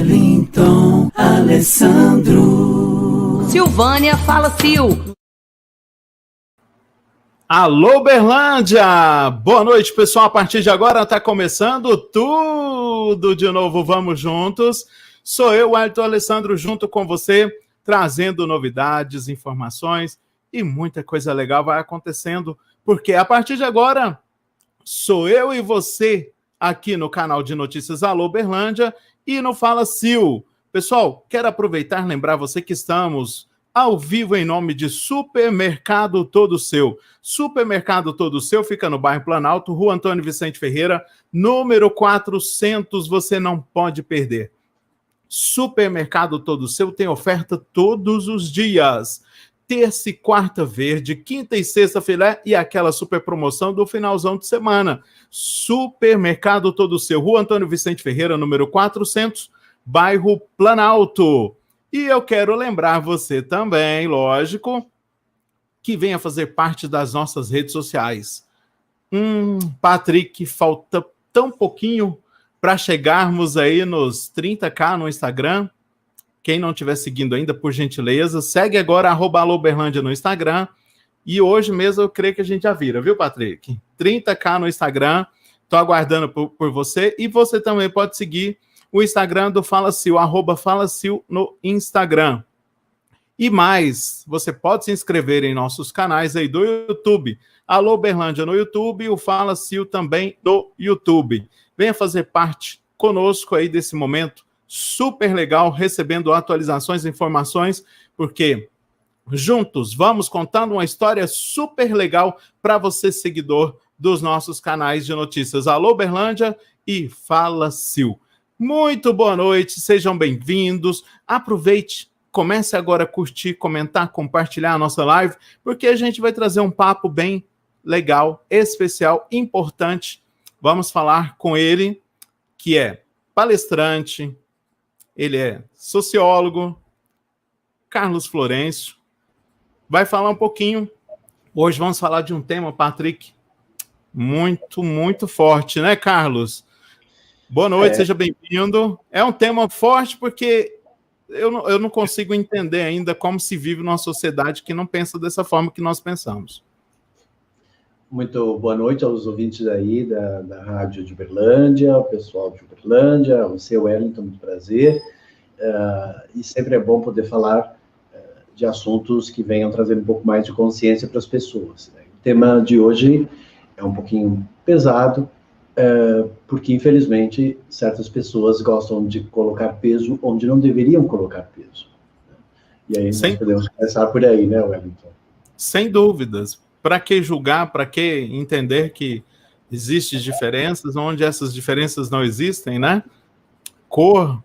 Wellington Alessandro. Silvânia, fala, Sil. Alô, Uberlândia! Boa noite, pessoal. A partir de agora está começando tudo de novo. Vamos juntos. Sou eu, Wellington Alessandro, junto com você, trazendo novidades, informações e muita coisa legal vai acontecendo, porque a partir de agora sou eu e você aqui no canal de notícias Alô, Uberlândia e no Fala Sil. Pessoal, quero aproveitar e lembrar você que estamos ao vivo em nome de Supermercado Todo Seu. Supermercado Todo Seu fica no bairro Planalto, Rua Antônio Vicente Ferreira, número 400, você não pode perder. Supermercado Todo Seu tem oferta todos os dias. Terça e quarta verde, quinta e sexta filé e aquela super promoção do finalzão de semana. Supermercado Todo Seu, Rua Antônio Vicente Ferreira, número 400, bairro Planalto. E eu quero lembrar você também, lógico, que venha fazer parte das nossas redes sociais. Patrick, falta tão pouquinho para chegarmos aí nos 30k no Instagram. Quem não estiver seguindo ainda, por gentileza, segue agora, @alôuberlândia no Instagram. E hoje mesmo eu creio que a gente já vira, viu, Patrick? 30k no Instagram. Estou aguardando por você. E você também pode seguir o Instagram do Fala Sil, @FalaSil no Instagram. E mais, você pode se inscrever em nossos canais aí do YouTube. Alô Uberlândia no YouTube e o Fala Sil também no YouTube. Venha fazer parte conosco aí desse momento super legal, recebendo atualizações e informações, porque juntos vamos contando uma história super legal para você, seguidor dos nossos canais de notícias Alô Uberlândia e Fala Sil. Muito boa noite, sejam bem-vindos. Aproveite, comece agora a curtir, comentar, compartilhar a nossa live, porque a gente vai trazer um papo bem legal, especial, importante. Vamos falar com ele, que é palestrante, ele é sociólogo, Carlos Florencio. Vai falar um pouquinho. Hoje vamos falar de um tema, Patrick, muito, muito forte, né, Carlos? Boa noite, seja bem-vindo. É um tema forte porque eu não consigo entender ainda como se vive numa sociedade que não pensa dessa forma que nós pensamos. Muito boa noite aos ouvintes aí da Rádio de Uberlândia, o pessoal de Uberlândia, você, Wellington, muito prazer. E sempre é bom poder falar de assuntos que venham trazer um pouco mais de consciência para as pessoas, né? O tema de hoje é um pouquinho pesado, porque, infelizmente, certas pessoas gostam de colocar peso onde não deveriam colocar peso. E aí nós podemos começar por aí, né, Wellington? Sem dúvidas. Para que julgar, para que entender que existem diferenças onde essas diferenças não existem, né? Cor,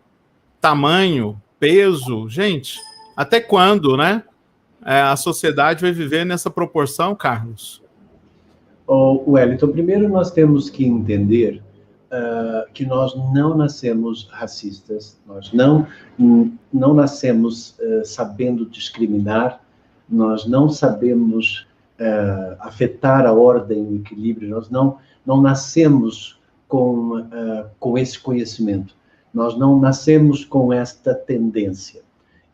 tamanho, peso, gente, até quando, né? A sociedade vai viver nessa proporção, Carlos? Wellington, primeiro nós temos que entender que nós não nascemos racistas, nós não nascemos sabendo discriminar, nós não sabemos afetar a ordem, o equilíbrio, nós não nascemos com esse conhecimento, nós não nascemos com esta tendência.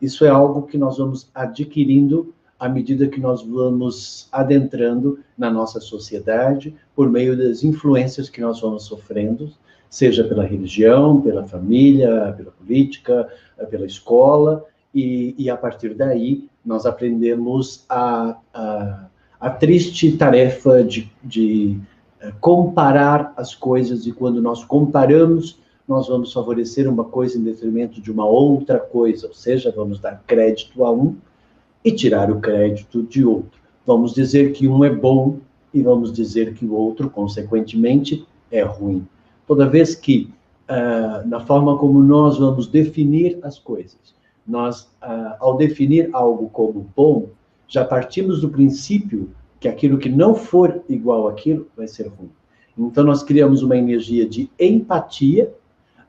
Isso é algo que nós vamos adquirindo à medida que nós vamos adentrando na nossa sociedade, por meio das influências que nós vamos sofrendo, seja pela religião, pela família, pela política, pela escola, e a partir daí nós aprendemos a triste tarefa de comparar as coisas, e quando nós comparamos, nós vamos favorecer uma coisa em detrimento de uma outra coisa, ou seja, vamos dar crédito a um e tirar o crédito de outro. Vamos dizer que um é bom e vamos dizer que o outro, consequentemente, é ruim. Toda vez que, na forma como nós vamos definir as coisas, nós, ao definir algo como bom, já partimos do princípio que aquilo que não for igual àquilo vai ser ruim. Então, nós criamos uma energia de empatia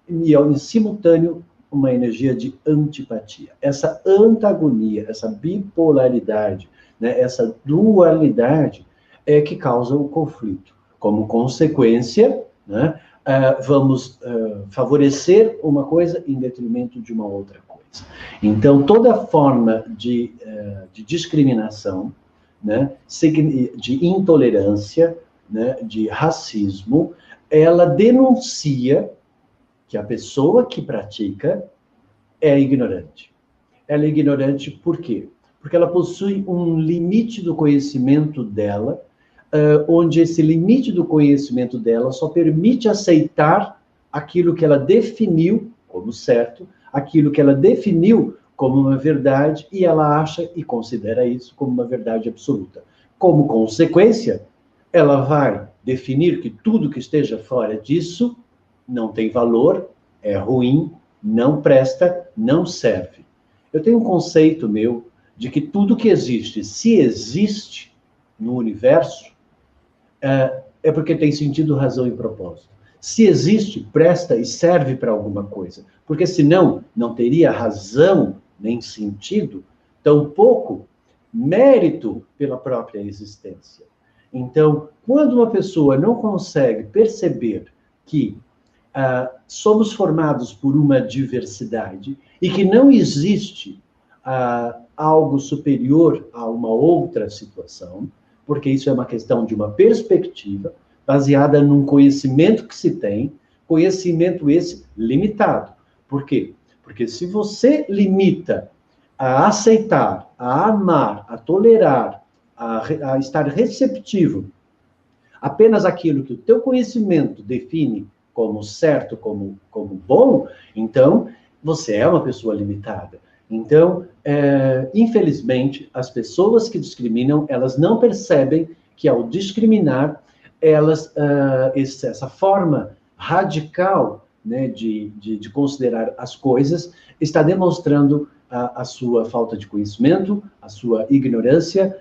e, em simultâneo, uma energia de antipatia. Essa antagonia, essa bipolaridade, né, essa dualidade é que causa o conflito. Como consequência, né, vamos favorecer uma coisa em detrimento de uma outra coisa. Então, toda forma de discriminação, né, de intolerância, né, de racismo, ela denuncia que a pessoa que pratica é ignorante. Ela é ignorante por quê? Porque ela possui um limite do conhecimento dela, onde esse limite do conhecimento dela só permite aceitar aquilo que ela definiu como certo, aquilo que ela definiu como uma verdade, e ela acha e considera isso como uma verdade absoluta. Como consequência, ela vai definir que tudo que esteja fora disso não tem valor, é ruim, não presta, não serve. Eu tenho um conceito meu de que tudo que existe, se existe no universo, é porque tem sentido, razão e propósito. Se existe, presta e serve para alguma coisa. Porque senão, não teria razão nem sentido, tampouco mérito pela própria existência. Então, quando uma pessoa não consegue perceber que somos formados por uma diversidade e que não existe algo superior a uma outra situação, porque isso é uma questão de uma perspectiva baseada num conhecimento que se tem, conhecimento esse limitado. Por quê? Porque se você limita a aceitar, a amar, a tolerar, a estar receptivo apenas aquilo que o teu conhecimento define como certo, como bom, então você é uma pessoa limitada. Então, infelizmente, as pessoas que discriminam, elas não percebem que ao discriminar, essa forma radical, né, de considerar as coisas, está demonstrando a sua falta de conhecimento, a sua ignorância,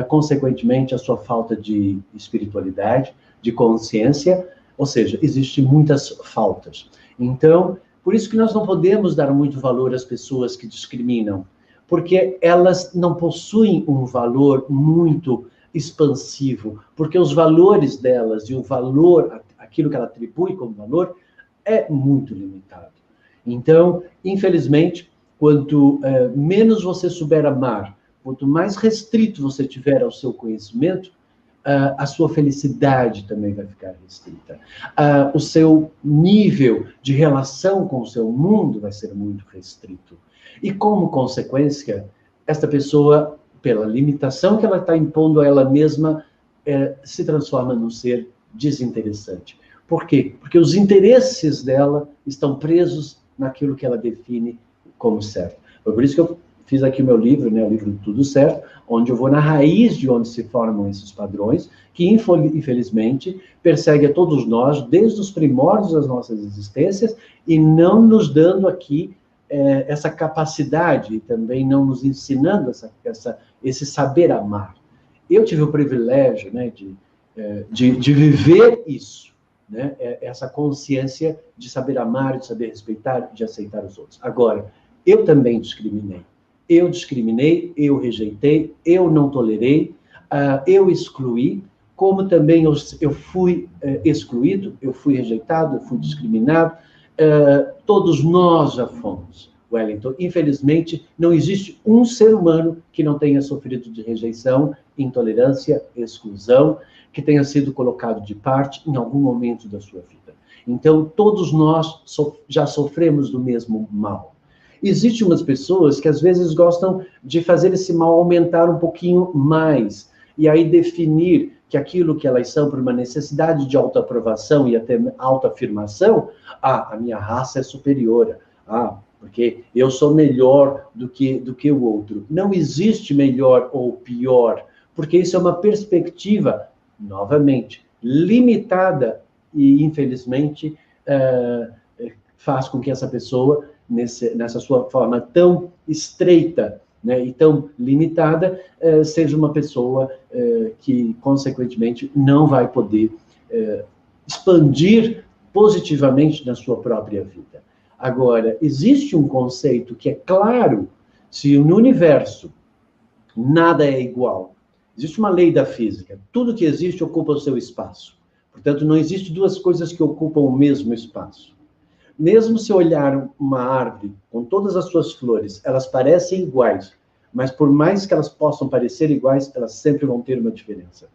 consequentemente, a sua falta de espiritualidade, de consciência, ou seja, existem muitas faltas. Então, por isso que nós não podemos dar muito valor às pessoas que discriminam, porque elas não possuem um valor muito expansivo, porque os valores delas e o valor, aquilo que ela atribui como valor, é muito limitado. Então, infelizmente, quanto menos você souber amar, quanto mais restrito você tiver ao seu conhecimento, a sua felicidade também vai ficar restrita. O seu nível de relação com o seu mundo vai ser muito restrito. E, como consequência, esta pessoa, pela limitação que ela está impondo a ela mesma, se transforma num ser desinteressante. Por quê? Porque os interesses dela estão presos naquilo que ela define como certo. Foi por isso que eu fiz aqui o meu livro, né, o livro Tudo Certo, onde eu vou na raiz de onde se formam esses padrões, que, infelizmente, persegue a todos nós, desde os primórdios das nossas existências, e não nos dando aqui essa capacidade, e também não nos ensinando esse saber amar. Eu tive o privilégio, né, de viver isso, né, essa consciência de saber amar, de saber respeitar, de aceitar os outros. Agora, eu também discriminei. Eu discriminei, eu rejeitei, eu não tolerei, eu excluí, como também eu fui excluído, eu fui rejeitado, eu fui discriminado. Todos nós já fomos, Wellington. Infelizmente, não existe um ser humano que não tenha sofrido de rejeição, intolerância, exclusão, que tenha sido colocado de parte em algum momento da sua vida. Então, todos nós já sofremos do mesmo mal. Existem umas pessoas que às vezes gostam de fazer esse mal aumentar um pouquinho mais, e aí definir que aquilo que elas são por uma necessidade de autoaprovação e até autoafirmação, a minha raça é superior, porque eu sou melhor do que o outro. Não existe melhor ou pior, porque isso é uma perspectiva, novamente, limitada e, infelizmente, faz com que essa pessoa, nessa sua forma tão estreita, né, e tão limitada, seja uma pessoa que, consequentemente, não vai poder expandir positivamente na sua própria vida. Agora, existe um conceito que é claro: se no universo nada é igual, existe uma lei da física, tudo que existe ocupa o seu espaço. Portanto, não existe duas coisas que ocupam o mesmo espaço. Mesmo se olhar uma árvore com todas as suas flores, elas parecem iguais, mas por mais que elas possam parecer iguais, elas sempre vão ter uma diferença.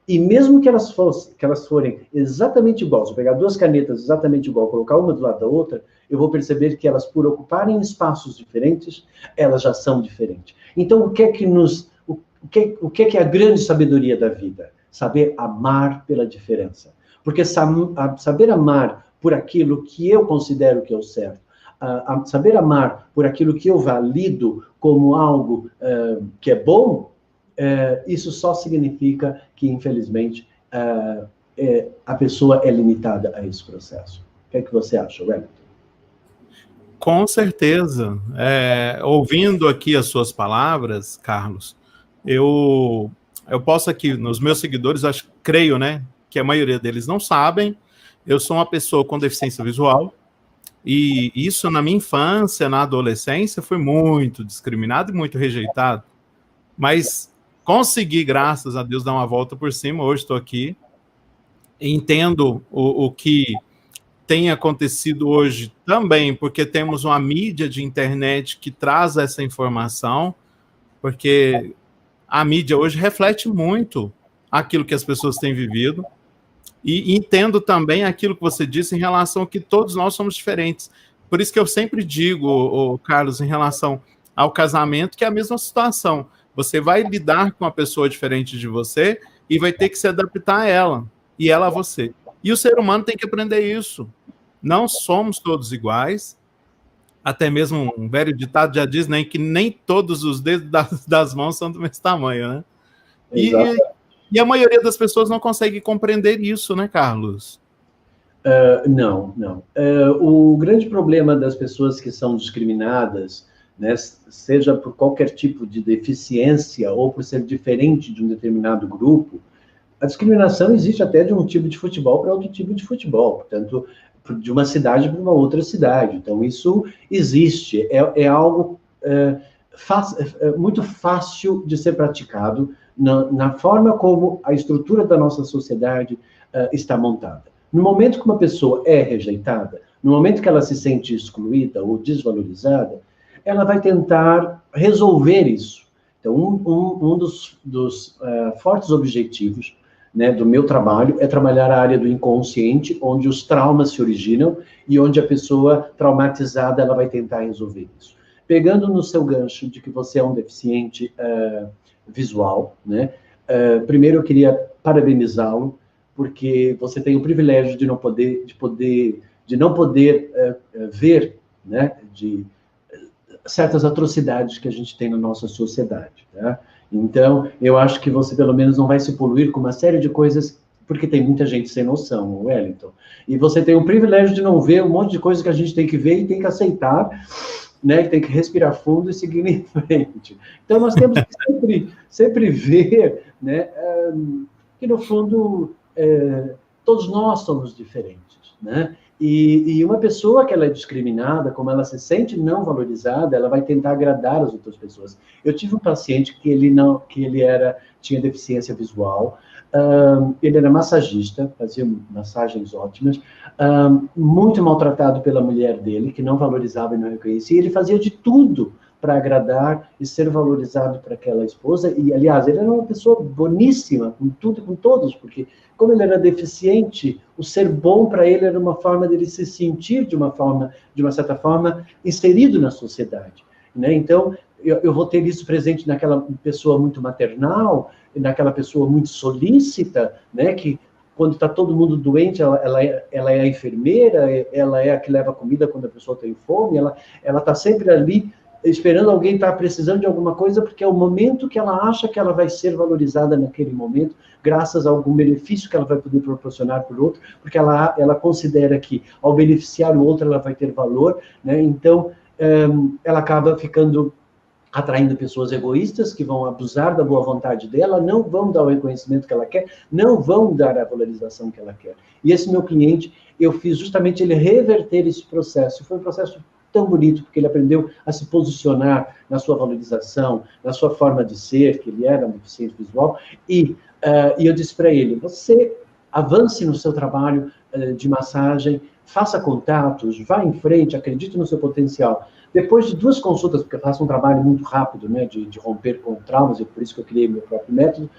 E mesmo que elas forem exatamente iguais, se eu pegar duas canetas exatamente igual, colocar uma do lado da outra, eu vou perceber que elas, por ocuparem espaços diferentes, elas já são diferentes. Então, o que é a grande sabedoria da vida? Saber amar pela diferença. Porque saber amar por aquilo que eu considero que é o certo, saber amar por aquilo que eu valido como algo que é bom, isso só significa que, infelizmente, a pessoa é limitada a esse processo. O que é que você acha, Wellington? Com certeza. Ouvindo aqui as suas palavras, Carlos, eu posso aqui, nos meus seguidores, creio, né, que a maioria deles não sabem, eu sou uma pessoa com deficiência visual, e isso na minha infância, na adolescência, foi muito discriminado e muito rejeitado. Mas consegui, graças a Deus, dar uma volta por cima. Hoje estou aqui, entendo o que tem acontecido hoje também, porque temos uma mídia de internet que traz essa informação, porque a mídia hoje reflete muito aquilo que as pessoas têm vivido, e entendo também aquilo que você disse em relação a que todos nós somos diferentes. Por isso que eu sempre digo, Carlos, em relação ao casamento, que é a mesma situação. Você vai lidar com uma pessoa diferente de você e vai ter que se adaptar a ela, e ela a você. E o ser humano tem que aprender isso. Não somos todos iguais. Até mesmo um velho ditado já diz, né, que nem todos os dedos das mãos são do mesmo tamanho, né? E a maioria das pessoas não consegue compreender isso, né, Carlos? Não. O grande problema das pessoas que são discriminadas, né, seja por qualquer tipo de deficiência ou por ser diferente de um determinado grupo, a discriminação existe até de um tipo de futebol para outro tipo de futebol, portanto, de uma cidade para uma outra cidade. Então, isso existe, é algo muito fácil de ser praticado na forma como a estrutura da nossa sociedade está montada. No momento que uma pessoa é rejeitada, no momento que ela se sente excluída ou desvalorizada, ela vai tentar resolver isso. Então, um dos fortes objetivos, né, do meu trabalho é trabalhar a área do inconsciente, onde os traumas se originam e onde a pessoa traumatizada ela vai tentar resolver isso. Pegando no seu gancho de que você é um deficiente visual, né? Primeiro eu queria parabenizá-lo, porque você tem o privilégio de não poder ver, né, de certas atrocidades que a gente tem na nossa sociedade, tá? Então, eu acho que você, pelo menos, não vai se poluir com uma série de coisas, porque tem muita gente sem noção, Wellington. E você tem o privilégio de não ver um monte de coisas que a gente tem que ver e tem que aceitar, né? Que tem que respirar fundo e seguir em frente. Então, nós temos que sempre ver, né, que, no fundo, todos nós somos diferentes, né? E uma pessoa que ela é discriminada, como ela se sente não valorizada, ela vai tentar agradar as outras pessoas. Eu tive um paciente que tinha deficiência visual, ele era massagista, fazia massagens ótimas, muito maltratado pela mulher dele, que não valorizava e não reconhecia, e ele fazia de tudo para agradar e ser valorizado por aquela esposa, e, aliás, ele era uma pessoa boníssima, com tudo e com todos, porque, como ele era deficiente, o ser bom para ele era uma forma dele se sentir, de uma certa forma, inserido na sociedade, né? Então, eu vou ter isso presente naquela pessoa muito maternal, naquela pessoa muito solícita, né, que, quando está todo mundo doente, ela é a enfermeira, ela é a que leva comida quando a pessoa tem fome, ela está sempre ali, esperando alguém estar precisando de alguma coisa, porque é o momento que ela acha que ela vai ser valorizada naquele momento, graças a algum benefício que ela vai poder proporcionar para o outro, porque ela considera que, ao beneficiar o outro, ela vai ter valor, né? Então, ela acaba atraindo pessoas egoístas, que vão abusar da boa vontade dela, não vão dar o reconhecimento que ela quer, não vão dar a valorização que ela quer. E esse meu cliente, eu fiz justamente ele reverter esse processo. Foi um processo tão bonito, porque ele aprendeu a se posicionar na sua valorização, na sua forma de ser, que ele era um deficiente visual, e eu disse para ele, você avance no seu trabalho de massagem, faça contatos, vá em frente, acredite no seu potencial. Depois de 2 consultas, porque eu faço um trabalho muito rápido, né, de romper com traumas, e por isso que eu criei meu próprio método,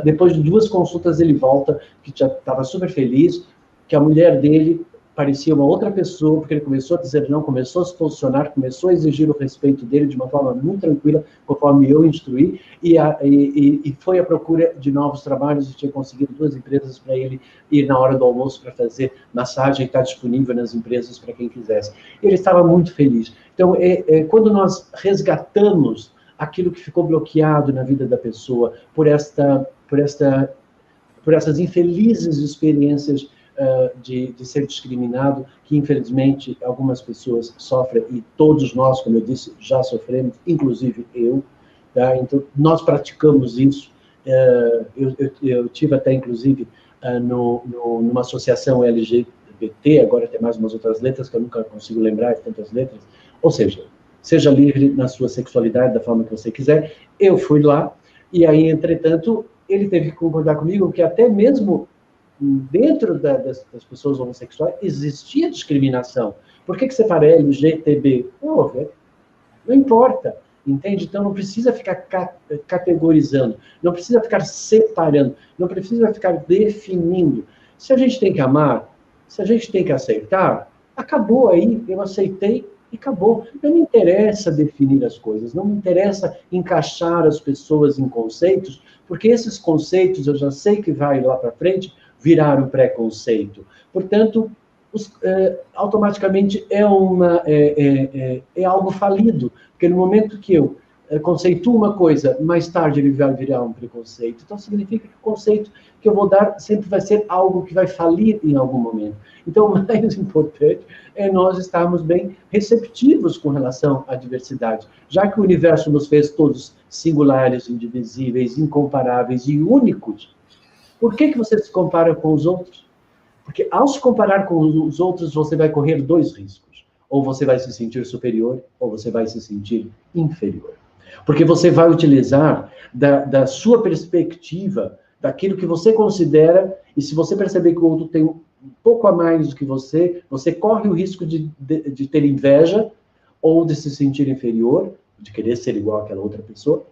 depois de 2 consultas ele volta, que já estava super feliz, que a mulher dele parecia uma outra pessoa, porque ele começou a dizer não, começou a se posicionar, começou a exigir o respeito dele de uma forma muito tranquila, conforme eu instruí, e foi à procura de novos trabalhos, e tinha conseguido 2 empresas para ele ir na hora do almoço para fazer massagem, está disponível nas empresas para quem quisesse. Ele estava muito feliz. Então, quando nós resgatamos aquilo que ficou bloqueado na vida da pessoa por essas infelizes experiências de ser discriminado, que infelizmente algumas pessoas sofrem, e todos nós, como eu disse, já sofremos, inclusive eu, tá? Então, nós praticamos isso. Eu tive até, inclusive, numa associação LGBT, agora tem mais umas outras letras, que eu nunca consigo lembrar de tantas letras, ou seja livre na sua sexualidade, da forma que você quiser. Eu fui lá, e aí, entretanto, ele teve que concordar comigo que até mesmo dentro das pessoas homossexuais existia discriminação. Por que você para LGTB? Não importa, entende? Então não precisa ficar categorizando, não precisa ficar separando, não precisa ficar definindo. Se a gente tem que amar, se a gente tem que aceitar, acabou aí, eu aceitei e acabou. Não me interessa definir as coisas, não me interessa encaixar as pessoas em conceitos, porque esses conceitos eu já sei que vai lá para frente virar um preconceito. Portanto, automaticamente é algo falido, porque no momento que eu conceituo uma coisa, mais tarde ele vai virar um preconceito. Então, significa que o conceito que eu vou dar sempre vai ser algo que vai falir em algum momento. Então, o mais importante é nós estarmos bem receptivos com relação à diversidade, já que o universo nos fez todos singulares, indivisíveis, incomparáveis e únicos. Por que você se compara com os outros? Porque ao se comparar com os outros, você vai correr 2 riscos. Ou você vai se sentir superior, ou você vai se sentir inferior. Porque você vai utilizar da sua perspectiva, daquilo que você considera, e se você perceber que o outro tem um pouco a mais do que você corre o risco de ter inveja, ou de se sentir inferior, de querer ser igual àquela outra pessoa.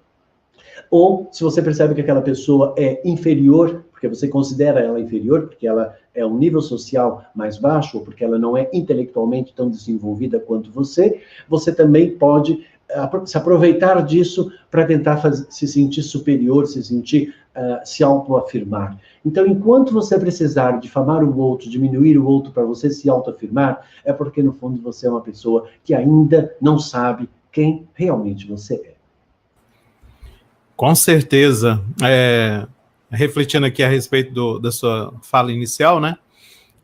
Ou, se você percebe que aquela pessoa é inferior, porque você considera ela inferior, porque ela é um nível social mais baixo, ou porque ela não é intelectualmente tão desenvolvida quanto você também pode se aproveitar disso para tentar se sentir superior, se autoafirmar. Então, enquanto você precisar difamar o outro, diminuir o outro para você se autoafirmar, é porque, no fundo, você é uma pessoa que ainda não sabe quem realmente você é. Com certeza. Refletindo aqui a respeito da sua fala inicial, né?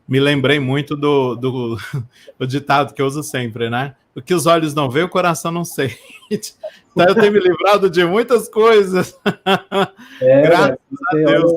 Me lembrei muito do ditado que eu uso sempre, né? O que os olhos não veem, o coração não sente. Então, eu tenho me livrado de muitas coisas. Graças a Deus.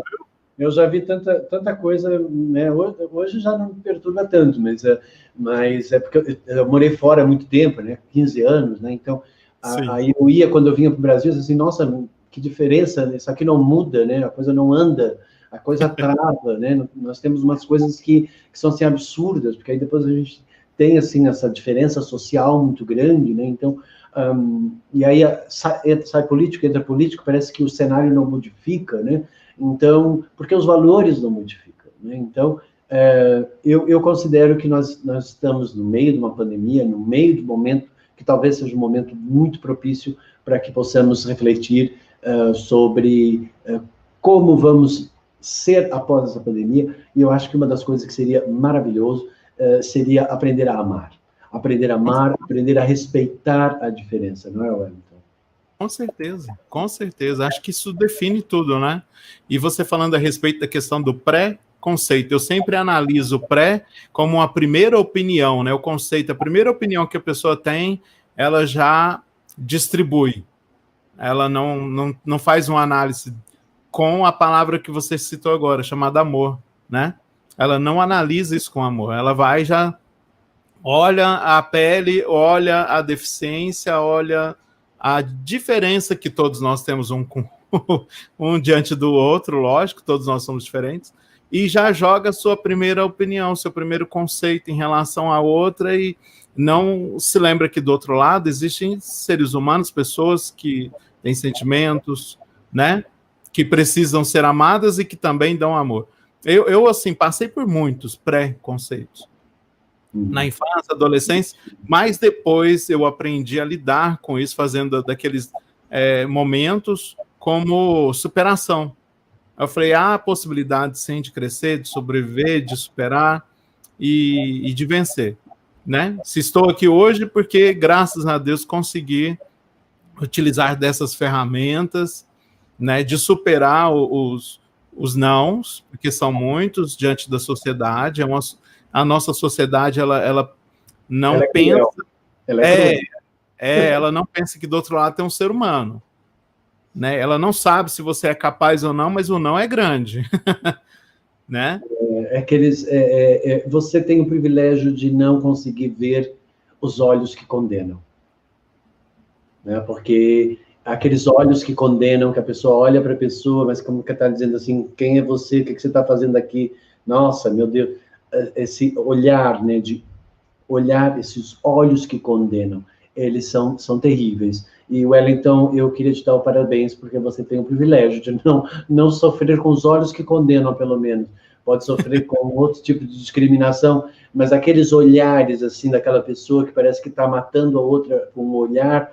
Eu já vi tanta coisa, né? Hoje já não me perturba tanto, mas é porque eu morei fora há muito tempo, né? 15 anos, né? Então, aí eu ia, quando eu vinha para o Brasil, assim, nossa, que diferença, isso aqui não muda, né? A coisa não anda, a coisa trava, né? Nós temos umas coisas que são, assim, absurdas, porque aí depois a gente tem, assim, essa diferença social muito grande, né? Então, e aí sai político, entra político, parece que o cenário não modifica, né? Então, porque os valores não modificam, né? Então, eu considero que nós estamos no meio de uma pandemia, no meio de um momento que talvez seja um momento muito propício para que possamos refletir sobre como vamos ser após essa pandemia, e eu acho que uma das coisas que seria maravilhoso seria aprender a amar, aprender a respeitar a diferença, não é, Wellington? Com certeza. Acho que isso define tudo, né? E você falando a respeito da questão do pré-conceito, eu sempre analiso o pré como uma primeira opinião, né? O conceito, a primeira opinião que a pessoa tem, ela já distribui. Ela não faz uma análise com a palavra que você citou agora, chamada amor, né? Ela não analisa isso com amor, ela vai já olha a pele, olha a deficiência, olha a diferença que todos nós temos um diante do outro, lógico, todos nós somos diferentes, e já joga sua primeira opinião, seu primeiro conceito em relação à outra, e não se lembra que do outro lado existem seres humanos, pessoas que têm sentimentos, né? Que precisam ser amadas e que também dão amor. Eu assim, passei por muitos pré-conceitos na infância, adolescência, mas depois eu aprendi a lidar com isso, fazendo daqueles momentos como superação. Eu falei, há a possibilidade, sim, de crescer, de sobreviver, de superar e de vencer, né? Se estou aqui hoje, porque, graças a Deus, consegui utilizar dessas ferramentas, né, de superar os nãos, porque são muitos diante da sociedade. A nossa sociedade, ela não ela pensa... Ela é ela não pensa que do outro lado tem um ser humano. Né? Ela não sabe se você é capaz ou não, mas o não é grande. Né? Você tem o privilégio de não conseguir ver os olhos que condenam. Né? Porque aqueles olhos que condenam, que a pessoa olha para a pessoa, mas como que está dizendo assim, quem é você, o que você está fazendo aqui? Nossa, meu Deus, esse olhar, né, de olhar, esses olhos que condenam, eles são terríveis. E, Wellington, eu queria te dar o parabéns, porque você tem o privilégio de não sofrer com os olhos que condenam, pelo menos. Pode sofrer com outro tipo de discriminação, mas aqueles olhares, assim, daquela pessoa que parece que está matando a outra com um olhar,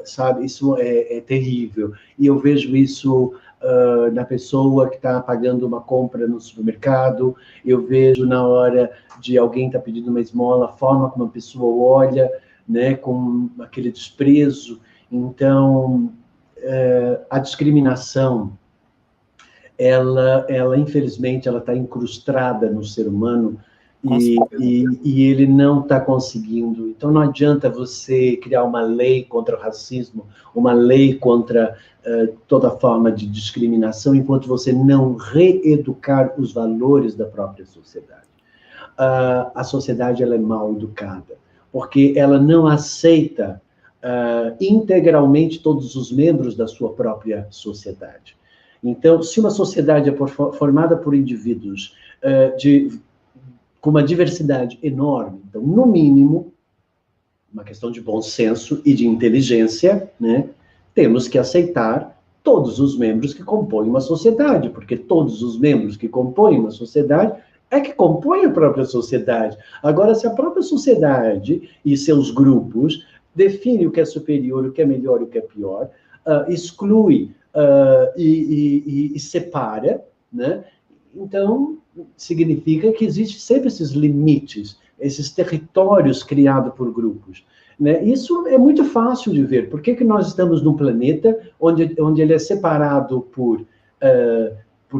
sabe, isso é terrível. E eu vejo isso na pessoa que está pagando uma compra no supermercado, eu vejo na hora de alguém estar pedindo uma esmola, a forma como a pessoa olha, né, com aquele desprezo. Então, a discriminação, ela infelizmente, ela está incrustada no ser humano, e ele não está conseguindo. Então, não adianta você criar uma lei contra o racismo, uma lei contra toda forma de discriminação, enquanto você não reeducar os valores da própria sociedade. A sociedade, ela é mal educada, porque ela não aceita integralmente todos os membros da sua própria sociedade. Então, se uma sociedade é formada por indivíduos com uma diversidade enorme, então, no mínimo, uma questão de bom senso e de inteligência, né, temos que aceitar todos os membros que compõem uma sociedade, porque todos os membros que compõem uma sociedade que compõem a própria sociedade. Agora, se a própria sociedade e seus grupos definem o que é superior, o que é melhor, o que é pior, exclui e separa, né? Então, significa que existem sempre esses limites, esses territórios criados por grupos. Né? Isso é muito fácil de ver. Por que nós estamos num planeta onde ele é separado por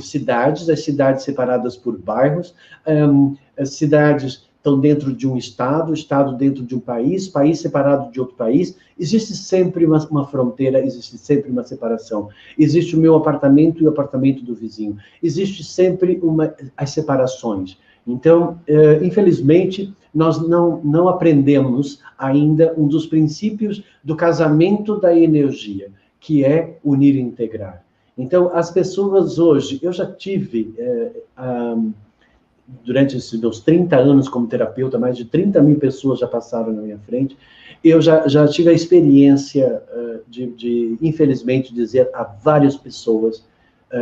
cidades, as cidades separadas por bairros, as cidades estão dentro de um estado, o estado dentro de um país, país separado de outro país? Existe sempre uma fronteira, existe sempre uma separação. Existe o meu apartamento e o apartamento do vizinho. Existe sempre as separações. Então, infelizmente, nós não aprendemos ainda um dos princípios do casamento da energia, que é unir e integrar. Então, as pessoas hoje, eu já tive, durante esses meus 30 anos como terapeuta, mais de 30 mil pessoas já passaram na minha frente, eu já tive a experiência de, infelizmente, dizer a várias pessoas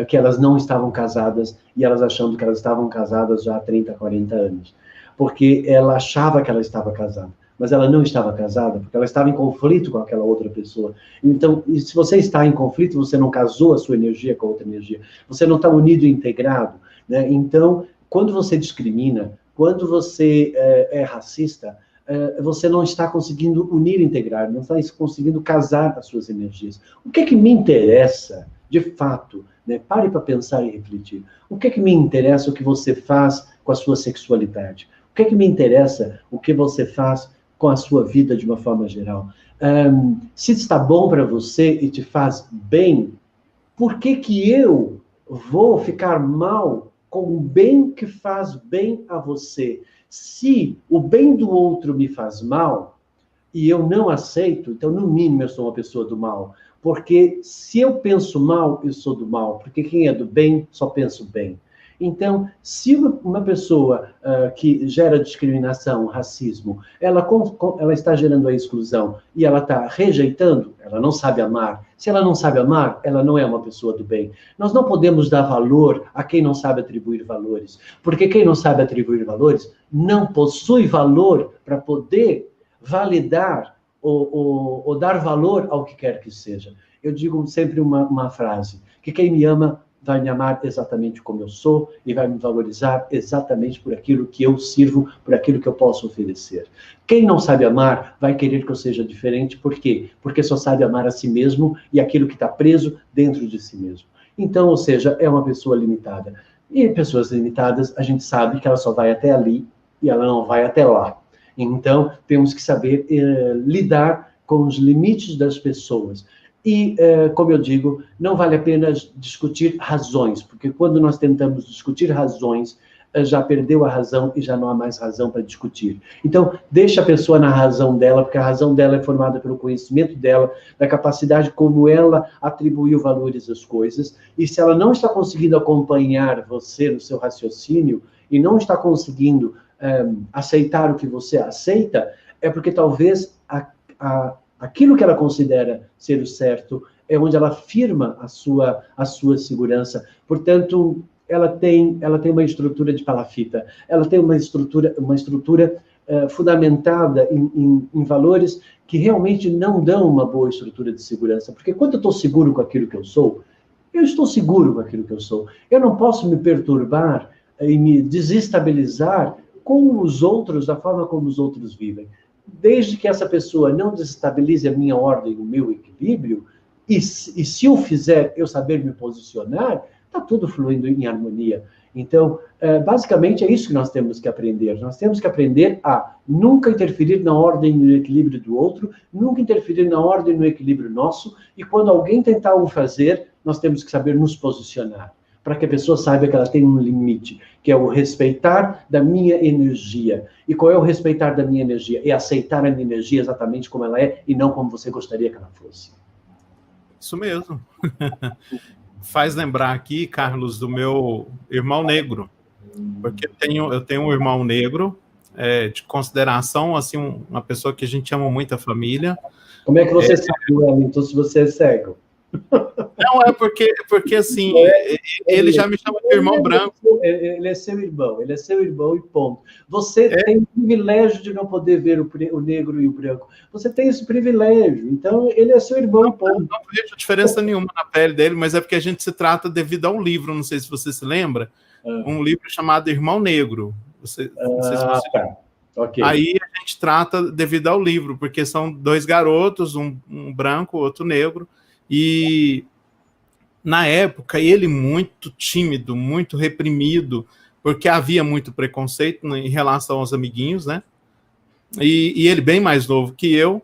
que elas não estavam casadas, e elas achando que elas estavam casadas já há 30, 40 anos. Porque ela achava que ela estava casada, mas ela não estava casada, porque ela estava em conflito com aquela outra pessoa. Então, se você está em conflito, você não casou a sua energia com a outra energia, você não está unido e integrado, né? Então, quando você discrimina, quando você é racista, você não está conseguindo unir e integrar, não está conseguindo casar as suas energias. O que é que me interessa, de fato, né? Pare para pensar e refletir. O que é que me interessa o que você faz com a sua sexualidade? O que é que me interessa o que você faz com a sua vida de uma forma geral? Se está bom para você e te faz bem, por que eu vou ficar mal com o bem que faz bem a você? Se o bem do outro me faz mal e eu não aceito, então, no mínimo, eu sou uma pessoa do mal. Porque se eu penso mal, eu sou do mal. Porque quem é do bem, só pensa o bem. Então, se uma pessoa que gera discriminação, racismo, ela está gerando a exclusão e ela está rejeitando, ela não sabe amar. Se ela não sabe amar, ela não é uma pessoa do bem. Nós não podemos dar valor a quem não sabe atribuir valores, porque quem não sabe atribuir valores não possui valor para poder validar ou dar valor ao que quer que seja. Eu digo sempre uma frase, que quem me ama vai me amar exatamente como eu sou e vai me valorizar exatamente por aquilo que eu sirvo, por aquilo que eu posso oferecer. Quem não sabe amar vai querer que eu seja diferente. Por quê? Porque só sabe amar a si mesmo e aquilo que está preso dentro de si mesmo. Então, ou seja, é uma pessoa limitada. E pessoas limitadas, a gente sabe que ela só vai até ali e ela não vai até lá. Então, temos que saber lidar com os limites das pessoas. E, como eu digo, não vale a pena discutir razões, porque quando nós tentamos discutir razões, já perdeu a razão e já não há mais razão para discutir. Então, deixa a pessoa na razão dela, porque a razão dela é formada pelo conhecimento dela, da capacidade como ela atribuiu valores às coisas, e se ela não está conseguindo acompanhar você no seu raciocínio, e não está conseguindo aceitar o que você aceita, é porque talvez aquilo que ela considera ser o certo é onde ela firma a sua segurança. Portanto, ela tem uma estrutura de palafita, ela tem uma estrutura fundamentada em valores que realmente não dão uma boa estrutura de segurança. Porque quando eu estou seguro com aquilo que eu sou, eu estou seguro com aquilo que eu sou. Eu não posso me perturbar e me desestabilizar com os outros, da forma como os outros vivem. Desde que essa pessoa não desestabilize a minha ordem, o meu equilíbrio, e se eu fizer, eu saber me posicionar, está tudo fluindo em harmonia. Então, basicamente, é isso que nós temos que aprender. Nós temos que aprender a nunca interferir na ordem e no equilíbrio do outro, nunca interferir na ordem e no equilíbrio nosso, e quando alguém tentar o fazer, nós temos que saber nos posicionar, para que a pessoa saiba que ela tem um limite, que é o respeitar da minha energia. E qual é o respeitar da minha energia? É aceitar a minha energia exatamente como ela é e não como você gostaria que ela fosse. Isso mesmo. Faz lembrar aqui, Carlos, do meu irmão negro, porque eu tenho um irmão negro, de consideração, assim, uma pessoa que a gente ama muito, a família. Como é que você sabe, Wellington, se você é cego? Não, porque assim, ele já me chama de irmão branco. Ele é seu irmão e ponto. Você tem o privilégio de não poder ver o negro e o branco. Você tem esse privilégio, então ele é seu irmão e ponto. Não vejo diferença nenhuma na pele dele, mas é porque a gente se trata devido a um livro, não sei se você se lembra, um livro chamado Irmão Negro. Não sei se você... Tá. Okay. Aí a gente trata devido ao livro, porque são dois garotos, um branco, outro negro, e na época ele muito tímido, muito reprimido, porque havia muito preconceito em relação aos amiguinhos, né? E ele bem mais novo que eu,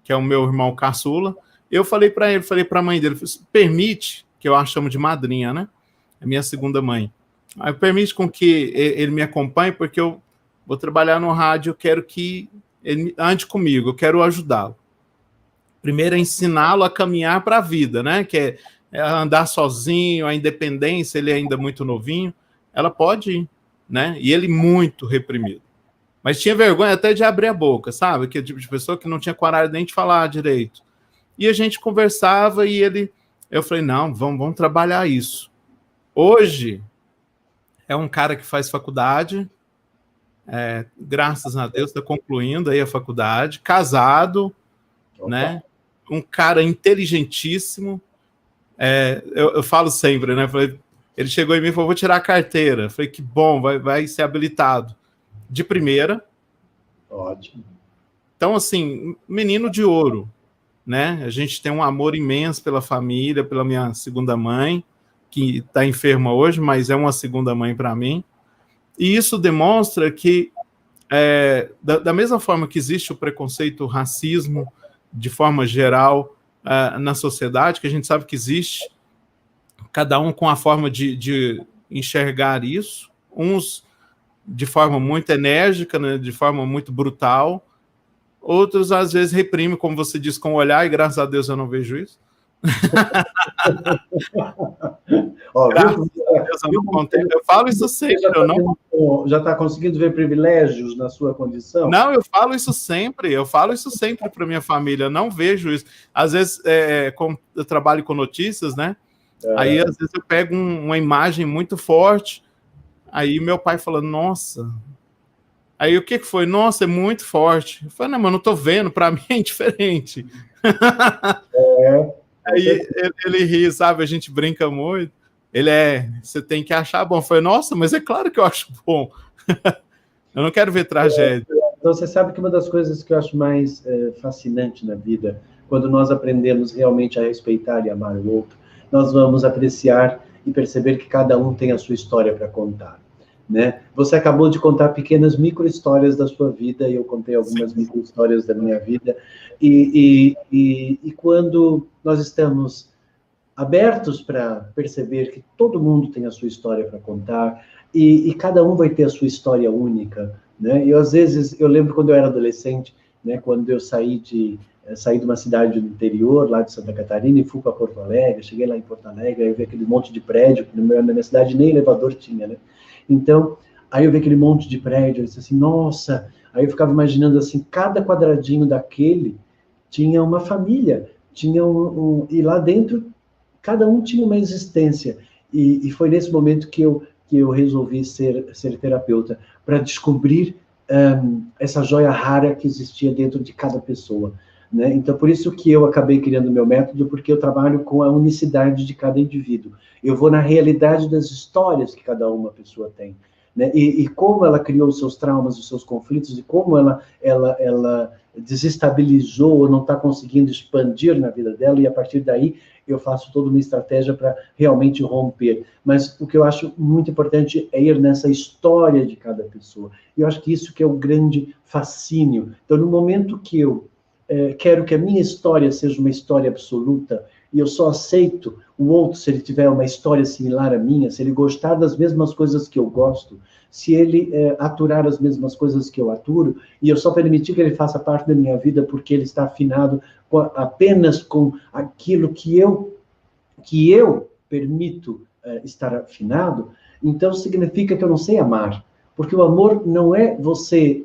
que é o meu irmão caçula. Eu falei para ele, falei para a mãe dele, permite, que eu a chamo de madrinha, né? É minha segunda mãe. Aí permite com que ele me acompanhe, porque eu vou trabalhar no rádio, eu quero que ele ande comigo, eu quero ajudá-lo. Primeiro é ensiná-lo a caminhar para a vida, né? Que é andar sozinho, a independência, ele é ainda muito novinho. Ela pode ir, né? E ele muito reprimido. Mas tinha vergonha até de abrir a boca, sabe? Aquele tipo de pessoa que não tinha coragem nem de falar direito. E a gente conversava e eu falei, não, vamos trabalhar isso. Hoje é um cara que faz faculdade, graças a Deus está concluindo aí a faculdade, casado, né? Um cara inteligentíssimo. Eu falo sempre, né? Ele chegou em mim e falou, vou tirar a carteira. Eu falei, que bom, vai ser habilitado. De primeira. Ótimo. Então, assim, menino de ouro, né? A gente tem um amor imenso pela família, pela minha segunda mãe, que está enferma hoje, mas é uma segunda mãe para mim. E isso demonstra que, da mesma forma que existe o preconceito, o racismo, de forma geral, na sociedade, que a gente sabe que existe, cada um com a forma de enxergar isso, uns de forma muito enérgica, né, de forma muito brutal, outros às vezes reprimem, como você diz, com o olhar, e graças a Deus eu não vejo isso, Ó, Graças a Deus eu não contei. Eu falo isso sempre. Já está conseguindo ver privilégios na sua condição? Não, eu falo isso sempre. Eu falo isso sempre para minha família. Eu não vejo isso. Às vezes, eu trabalho com notícias, né? Aí, às vezes, eu pego uma imagem muito forte. Aí, meu pai fala, nossa. Aí, o que foi? Nossa, é muito forte. Eu falei, não, mas eu não tô vendo. Para mim é indiferente. Aí, ele ri, sabe? A gente brinca muito. Você tem que achar bom. Eu falei, nossa, mas é claro que eu acho bom. Eu não quero ver tragédia. Então, você sabe que uma das coisas que eu acho mais fascinante na vida, quando nós aprendemos realmente a respeitar e amar o outro, nós vamos apreciar e perceber que cada um tem a sua história para contar, né? Você acabou de contar pequenas micro-histórias da sua vida, e eu contei algumas micro-histórias da minha vida, e quando nós estamos abertos para perceber que todo mundo tem a sua história para contar, e cada um vai ter a sua história única, né? E às vezes, eu lembro quando eu era adolescente, né, quando eu saí de uma cidade do interior, lá de Santa Catarina, e fui para Porto Alegre, cheguei lá em Porto Alegre, aí eu vi aquele monte de prédio, que na minha cidade nem elevador tinha, né? Então, aí eu vi aquele monte de prédio, eu disse assim, nossa, aí eu ficava imaginando assim, cada quadradinho daquele tinha uma família, e lá dentro, cada um tinha uma existência, e foi nesse momento que eu resolvi ser terapeuta, para descobrir essa joia rara que existia dentro de cada pessoa, né? Então, por isso que eu acabei criando o meu método, porque eu trabalho com a unicidade de cada indivíduo. Eu vou na realidade das histórias que cada uma pessoa tem, né? E como ela criou os seus traumas, os seus conflitos, e como ela desestabilizou ou não está conseguindo expandir na vida dela, e a partir daí eu faço toda uma estratégia para realmente romper. Mas o que eu acho muito importante é ir nessa história de cada pessoa. E eu acho que isso que é o grande fascínio. Então, no momento que eu quero que a minha história seja uma história absoluta, e eu só aceito o outro se ele tiver uma história similar à minha, se ele gostar das mesmas coisas que eu gosto, se ele aturar as mesmas coisas que eu aturo, e eu só permitir que ele faça parte da minha vida porque ele está afinado apenas com aquilo que eu permito estar afinado, então significa que eu não sei amar. Porque o amor não é você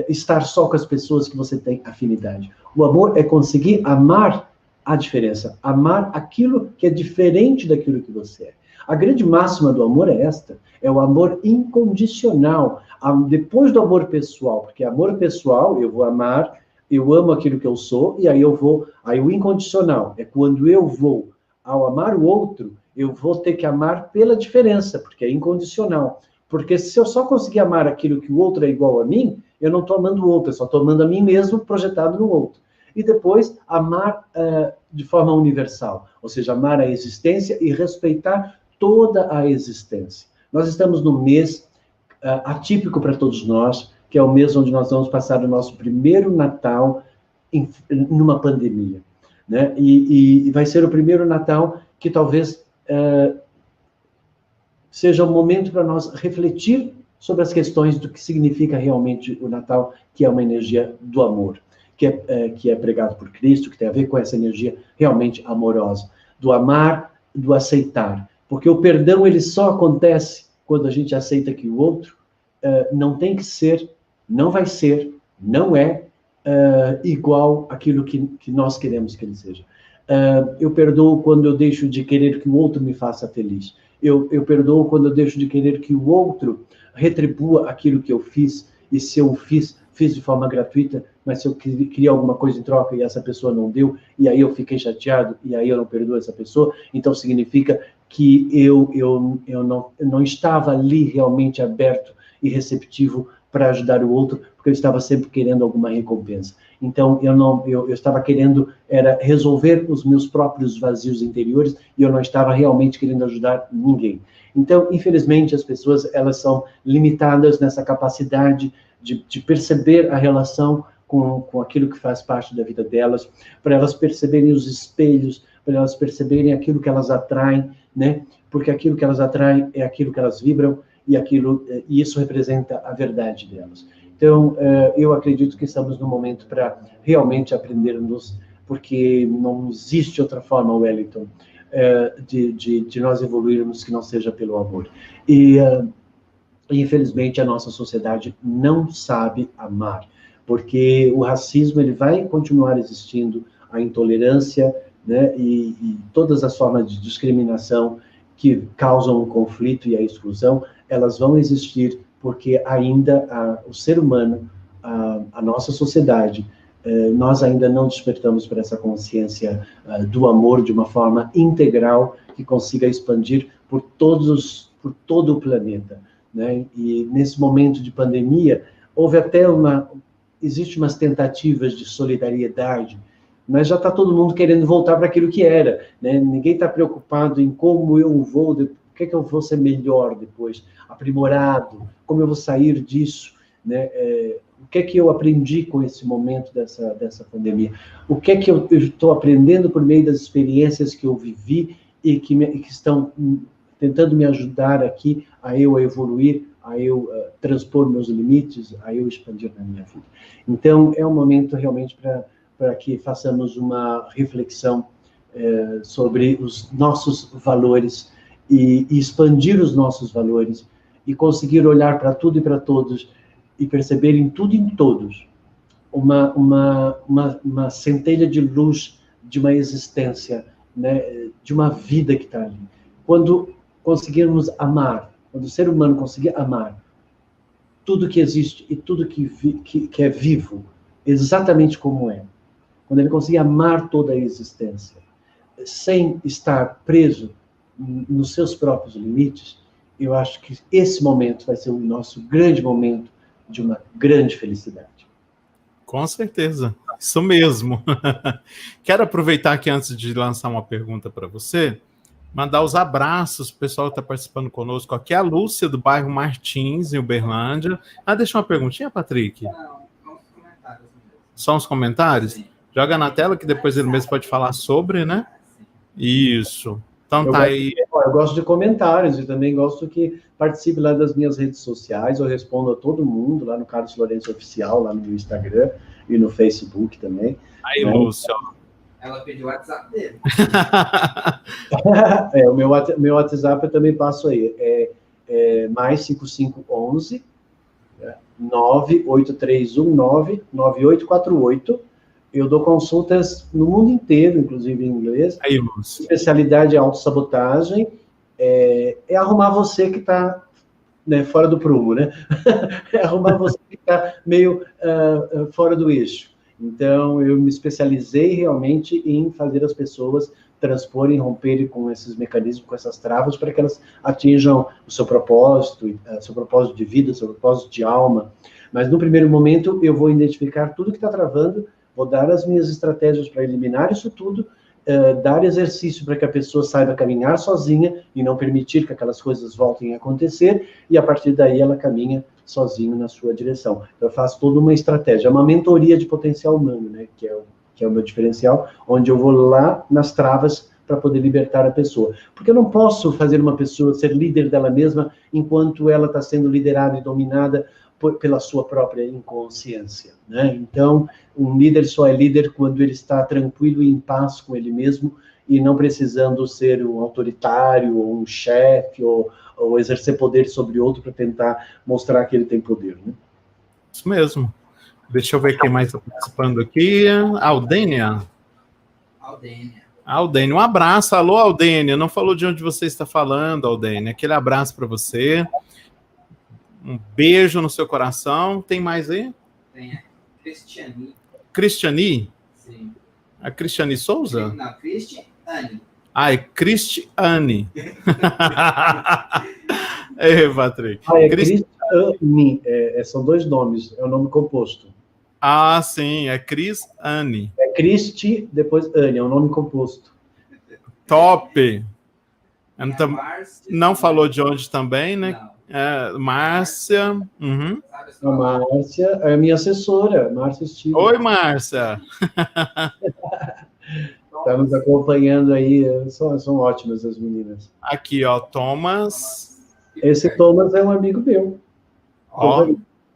estar só com as pessoas que você tem afinidade. O amor é conseguir amar a diferença, amar aquilo que é diferente daquilo que você é. A grande máxima do amor é esta, é o amor incondicional, depois do amor pessoal, porque amor pessoal, eu vou amar, eu amo aquilo que eu sou, e aí o incondicional é quando eu vou, ao amar o outro, eu vou ter que amar pela diferença, porque é incondicional. Porque se eu só conseguir amar aquilo que o outro é igual a mim, eu não estou amando o outro, eu só estou amando a mim mesmo projetado no outro. E depois, amar de forma universal, ou seja, amar a existência e respeitar toda a existência. Nós estamos num mês atípico para todos nós, que é o mês onde nós vamos passar o nosso primeiro Natal numa pandemia, né? E vai ser o primeiro Natal que talvez seja um momento para nós refletir sobre as questões do que significa realmente o Natal, que é uma energia do amor, que é pregado por Cristo, que tem a ver com essa energia realmente amorosa, do amar, do aceitar. Porque o perdão, ele só acontece quando a gente aceita que o outro não tem que ser, não vai ser, não é igual àquilo que nós queremos que ele seja. Eu perdoo quando eu deixo de querer que o outro me faça feliz. Eu perdoo quando eu deixo de querer que o outro retribua aquilo que eu fiz, e se eu fiz de forma gratuita, mas se eu queria alguma coisa em troca e essa pessoa não deu, e aí eu fiquei chateado, e aí eu não perdoo essa pessoa, então significa que eu não estava ali realmente aberto e receptivo para ajudar o outro, porque eu estava sempre querendo alguma recompensa. Então, eu estava querendo resolver os meus próprios vazios interiores, e eu não estava realmente querendo ajudar ninguém. Então, infelizmente, as pessoas, elas são limitadas nessa capacidade de perceber a relação com aquilo que faz parte da vida delas, para elas perceberem os espelhos, para elas perceberem aquilo que elas atraem, né? Porque aquilo que elas atraem é aquilo que elas vibram, e isso representa a verdade delas. Então, eu acredito que estamos no momento para realmente aprendermos porque não existe outra forma, Wellington, de nós evoluirmos que não seja pelo amor. E, infelizmente, a nossa sociedade não sabe amar, porque o racismo ele vai continuar existindo, a intolerância, né, e todas as formas de discriminação que causam o conflito e a exclusão, elas vão existir porque ainda o ser humano, a nossa sociedade, nós ainda não despertamos para essa consciência do amor de uma forma integral que consiga expandir por todo o planeta, né? E nesse momento de pandemia, houve até existe umas tentativas de solidariedade, mas já está todo mundo querendo voltar para aquilo que era, né? Ninguém está preocupado em como eu vou, o que é que eu vou ser melhor depois, aprimorado, como eu vou sair disso, né? O que é que eu aprendi com esse momento dessa pandemia? O que é que eu estou aprendendo por meio das experiências que eu vivi e que estão tentando me ajudar aqui a eu evoluir, a eu transpor meus limites, a eu expandir na minha vida. Então, é um momento realmente para que façamos uma reflexão sobre os nossos valores e expandir os nossos valores e conseguir olhar para tudo e para todos e perceber em tudo e em todos uma centelha de luz de uma existência, né, de uma vida que está ali. Quando conseguirmos amar, quando o ser humano conseguir amar tudo que existe e tudo que é vivo, exatamente como é, quando ele conseguir amar toda a existência, sem estar preso nos seus próprios limites, eu acho que esse momento vai ser o nosso grande momento de uma grande felicidade. Com certeza, isso mesmo. Quero aproveitar aqui antes de lançar uma pergunta para você, mandar os abraços para o pessoal que está participando conosco. Aqui é a Lúcia, do bairro Martins, em Uberlândia. Deixa uma perguntinha, Patrick. Não, só uns comentários. Só uns comentários? Sim. Joga na tela que depois ele mesmo pode falar sobre, né? Isso. Então tá aí. Eu gosto de comentários e também gosto que participe lá das minhas redes sociais. Eu respondo a todo mundo lá no Carlos Lourenço Oficial, lá no Instagram e no Facebook também. Aí, Lúcia. Ela pediu o WhatsApp dele. O meu WhatsApp eu também passo aí. Mais 5511 98319 9848. Eu dou consultas no mundo inteiro, inclusive em inglês. Aí, Lúcia. Especialidade é autossabotagem. É arrumar você que está, né, fora do prumo, né? É arrumar você que está meio fora do eixo. Então, eu me especializei realmente em fazer as pessoas transporem, romperem com esses mecanismos, com essas travas, para que elas atinjam o seu propósito de vida, o seu propósito de alma. Mas, no primeiro momento, eu vou identificar tudo que está travando, vou dar as minhas estratégias para eliminar isso tudo, dar exercício para que a pessoa saiba caminhar sozinha e não permitir que aquelas coisas voltem a acontecer, e a partir daí ela caminha sozinho na sua direção. Eu faço toda uma estratégia, uma mentoria de potencial humano, né, que é o meu diferencial, onde eu vou lá nas travas para poder libertar a pessoa. Porque eu não posso fazer uma pessoa ser líder dela mesma enquanto ela está sendo liderada e dominada pela sua própria inconsciência, né? Então, um líder só é líder quando ele está tranquilo e em paz com ele mesmo e não precisando ser um autoritário ou um chefe ou exercer poder sobre outro para tentar mostrar que ele tem poder, né? Isso mesmo. Deixa eu ver quem mais está participando aqui. Aldênia. Aldênia, um abraço. Alô, Aldênia. Não falou de onde você está falando, Aldênia. Aquele abraço para você. Um beijo no seu coração. Tem mais aí? Tem a Cristiane. Cristiane? Sim. A Cristiane Souza? Não, Cristiane. É Cristiane. Ei, Patrick. Cristiane. São dois nomes. É um nome composto. Sim. É Cristiane. É Cristi, depois Anne. É um nome composto. Top. Não falou de onde também, né? Não. Márcia. Uhum. A Márcia é a minha assessora, Márcia Steve. Oi, Márcia. Está nos acompanhando aí. São ótimas as meninas. Aqui, ó, Thomas. Esse Thomas é um amigo meu. Ó.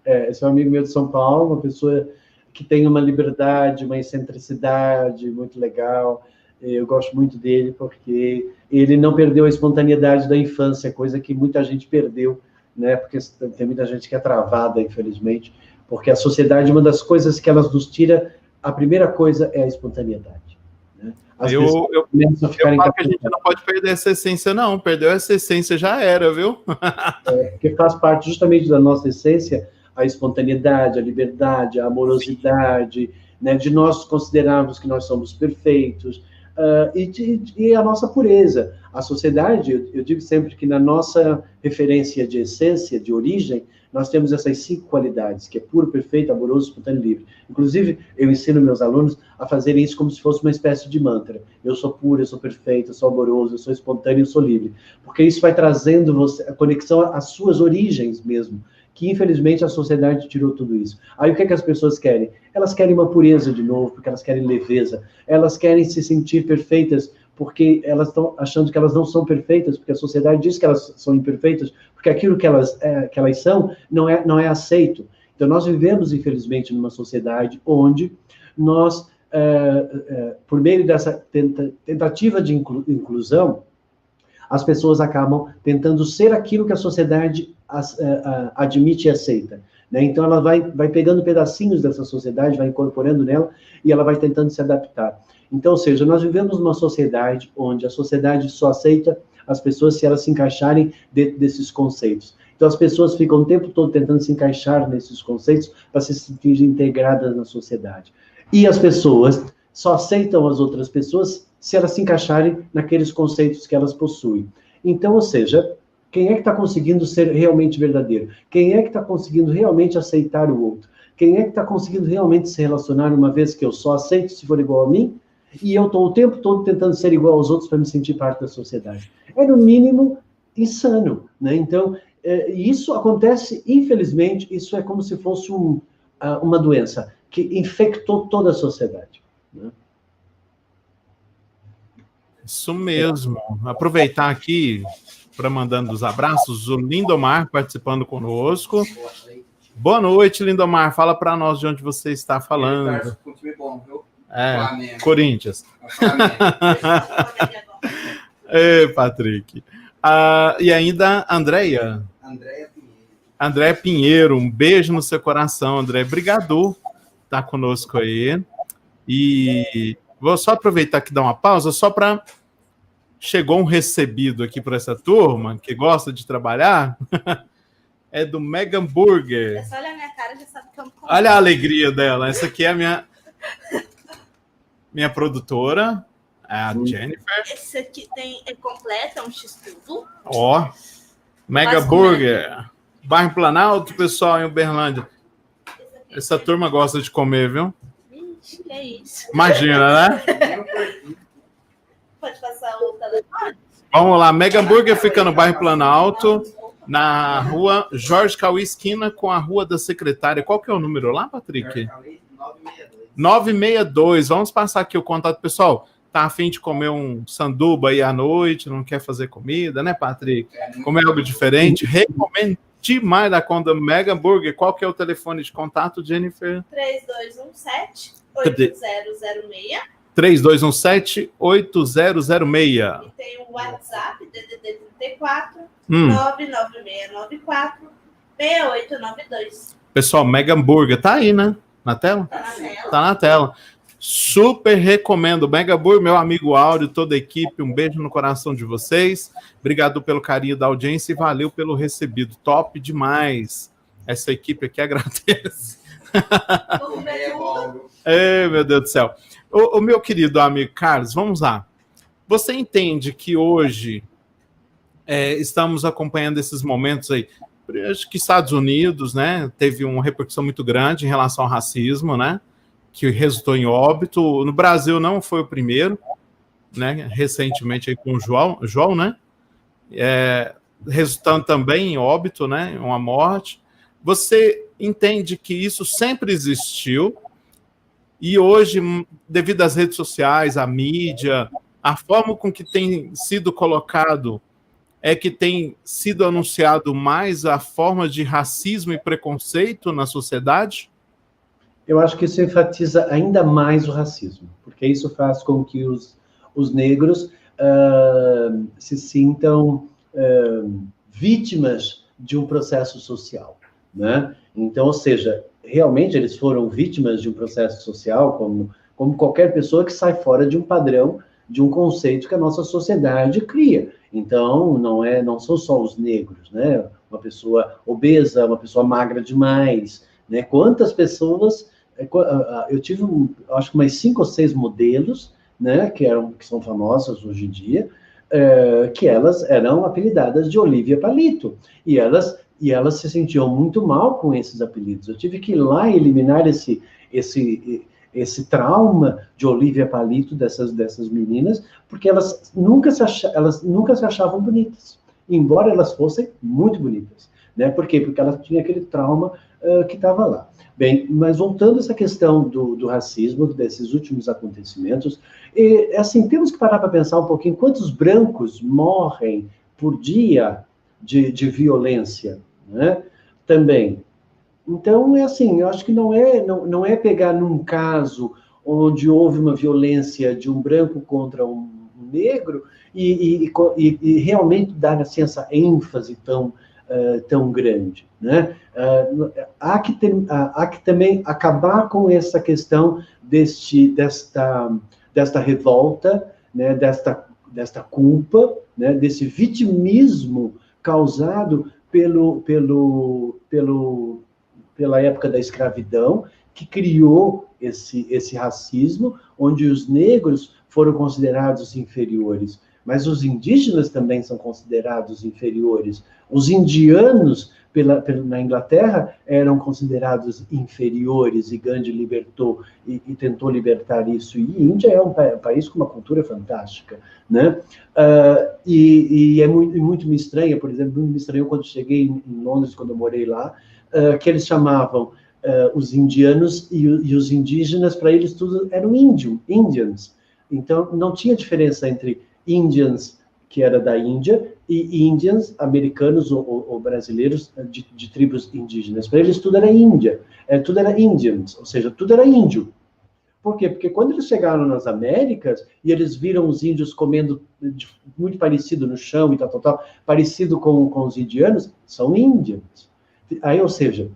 Esse é um amigo meu de São Paulo, uma pessoa que tem uma liberdade, uma excentricidade muito legal. Eu gosto muito dele porque ele não perdeu a espontaneidade da infância, coisa que muita gente perdeu, né? Porque tem muita gente que é travada, infelizmente, porque a sociedade, uma das coisas que elas nos tira, a primeira coisa é a espontaneidade. Né? Eu falo que a gente não pode perder essa essência, não. Perdeu essa essência, já era, viu? Porque faz parte justamente da nossa essência a espontaneidade, a liberdade, a amorosidade, né? De nós considerarmos que nós somos perfeitos, e a nossa pureza. A sociedade, eu digo sempre que na nossa referência de essência, de origem, nós temos essas 5 qualidades, que é puro, perfeito, amoroso, espontâneo e livre. Inclusive, eu ensino meus alunos a fazerem isso como se fosse uma espécie de mantra. Eu sou puro, eu sou perfeito, eu sou amoroso, eu sou espontâneo, eu sou livre. Porque isso vai trazendo você a conexão às suas origens mesmo, que infelizmente a sociedade tirou tudo isso. Aí o que é que as pessoas querem? Elas querem uma pureza de novo, porque elas querem leveza. Elas querem se sentir perfeitas, porque elas estão achando que elas não são perfeitas, porque a sociedade diz que elas são imperfeitas, porque aquilo que elas são não é aceito. Então, nós vivemos, infelizmente, numa sociedade onde nós, por meio dessa tentativa de inclusão, as pessoas acabam tentando ser aquilo que a sociedade admite e aceita. Né? Então, ela vai pegando pedacinhos dessa sociedade, vai incorporando nela, e ela vai tentando se adaptar. Então, ou seja, nós vivemos numa sociedade onde a sociedade só aceita as pessoas se elas se encaixarem dentro desses conceitos. Então, as pessoas ficam o tempo todo tentando se encaixar nesses conceitos para se sentir integradas na sociedade. E as pessoas só aceitam as outras pessoas se elas se encaixarem naqueles conceitos que elas possuem. Então, ou seja, quem é que está conseguindo ser realmente verdadeiro? Quem é que está conseguindo realmente aceitar o outro? Quem é que está conseguindo realmente se relacionar, uma vez que eu só aceito se for igual a mim, e eu estou o tempo todo tentando ser igual aos outros para me sentir parte da sociedade? É, no mínimo, insano, né? Então, isso acontece, infelizmente, isso é como se fosse uma doença que infectou toda a sociedade. Né? Isso mesmo. Aproveitar aqui para mandando os abraços, o Lindomar participando conosco. Boa noite, Lindomar. Fala para nós de onde você está falando. Um time bom, viu? Corinthians. Patrick. E ainda Andréia Pinheiro. Um beijo no seu coração, André. Obrigado por estar conosco aí. E vou só aproveitar que dá uma pausa, só para... Chegou um recebido aqui para essa turma, que gosta de trabalhar. É do Mega Burger. É só olhar a minha cara, já sabe que eu não como. Olha a alegria dela. Essa aqui é a minha produtora, a Jennifer. Esse aqui é completo, é um x-tudo. Ó, Mega Burger. Bairro Planalto, pessoal, em Uberlândia. Essa turma gosta de comer, viu? Ixi, que é isso. Imagina, né? Pode passar o telefone? Vamos lá, Mega Burger fica no bairro Planalto, na rua Jorge Cauí, esquina com a Rua da Secretária. Qual que é o número lá, Patrick? 962. Vamos passar aqui o contato, pessoal. Tá a fim de comer um sanduba aí à noite, não quer fazer comida, né, Patrick? Comer algo diferente. Recomendo demais da conta Mega Burger. Qual que é o telefone de contato, Jennifer? 3217-8006. 3217-8006. E tem o WhatsApp, DDD 34 99694-6892. Pessoal, Mega Burger, tá aí, né? Na tela? Tá na tela. Super recomendo. Mega Burger, meu amigo Áureo, toda a equipe, um beijo no coração de vocês. Obrigado pelo carinho da audiência e valeu pelo recebido. Top demais. Essa equipe aqui agradece. Meu Deus do céu. O meu querido amigo Carlos, vamos lá. Você entende que hoje estamos acompanhando esses momentos aí? Acho que Estados Unidos, né, teve uma repercussão muito grande em relação ao racismo, né, que resultou em óbito. No Brasil não foi o primeiro, né, recentemente aí com o João, né, resultando também em óbito, né, uma morte. Você entende que isso sempre existiu? E hoje, devido às redes sociais, à mídia, a forma com que tem sido colocado é que tem sido anunciado mais a forma de racismo e preconceito na sociedade? Eu acho que isso enfatiza ainda mais o racismo, porque isso faz com que os negros se sintam vítimas de um processo social, né? Então, ou seja, realmente eles foram vítimas de um processo social, como qualquer pessoa que sai fora de um padrão, de um conceito que a nossa sociedade cria. Então, não são só os negros, né? Uma pessoa obesa, uma pessoa magra demais, né? Quantas pessoas... Eu tive, acho que umas 5 ou 6 modelos, né, que são famosas hoje em dia, que elas eram apelidadas de Olivia Palito, e elas se sentiam muito mal com esses apelidos. Eu tive que ir lá eliminar esse trauma de Olivia Palito dessas meninas, porque elas nunca se achavam bonitas, embora elas fossem muito bonitas, né? Por quê? Porque elas tinham aquele trauma que estava lá. Bem, mas voltando a essa questão do racismo, desses últimos acontecimentos, assim, temos que parar para pensar um pouquinho quantos brancos morrem por dia de violência, né? Também. Então, assim, eu acho que não é pegar num caso onde houve uma violência de um branco contra um negro e realmente dar, assim, essa ênfase tão grande, né? Há que também acabar com essa questão desta revolta, né? Desta culpa, né? Desse vitimismo causado pela época da escravidão, que criou esse racismo, onde os negros foram considerados inferiores, mas os indígenas também são considerados inferiores. Os indianos, na Inglaterra, eram considerados inferiores, e Gandhi libertou e tentou libertar isso. E Índia é um país com uma cultura fantástica, né? E muito me estranha, por exemplo, muito me estranhou quando cheguei em Londres, quando eu morei lá, que eles chamavam os indianos e os indígenas, para eles tudo eram Indians. Então, não tinha diferença entre Indians, que era da Índia, e Indians, americanos ou brasileiros de tribos indígenas. Para eles tudo era Índia, tudo era Indians, ou seja, tudo era índio. Por quê? Porque quando eles chegaram nas Américas e eles viram os índios comendo muito parecido no chão e tal, parecido com os indianos, são Indians. Aí, ou seja,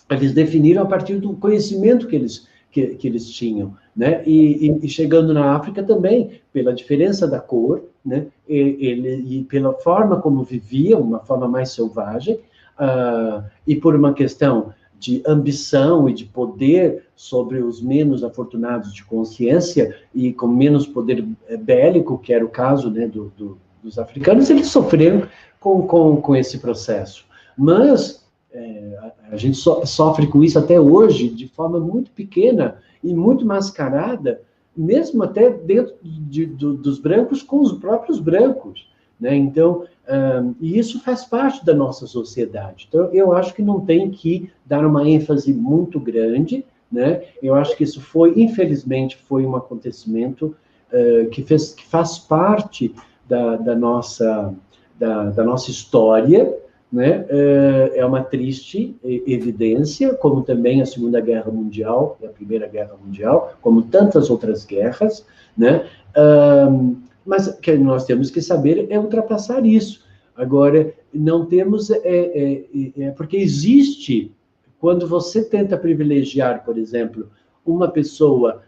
eles definiram a partir do conhecimento que eles tinham, né? E chegando na África também, pela diferença da cor, né? E pela forma como viviam, uma forma mais selvagem, e por uma questão de ambição e de poder sobre os menos afortunados de consciência e com menos poder bélico, que era o caso, né, dos africanos, eles sofreram com esse processo. Mas a gente sofre com isso até hoje, de forma muito pequena e muito mascarada, mesmo até dentro dos brancos, com os próprios brancos, né? Então, e isso faz parte da nossa sociedade. Então, eu acho que não tem que dar uma ênfase muito grande, né? Eu acho que isso infelizmente, foi um acontecimento que faz parte da nossa história, né? É uma triste evidência, como também a Segunda Guerra Mundial e a Primeira Guerra Mundial, como tantas outras guerras, né? Mas o que nós temos que saber é ultrapassar isso. Agora, não temos... porque existe, quando você tenta privilegiar, por exemplo, uma pessoa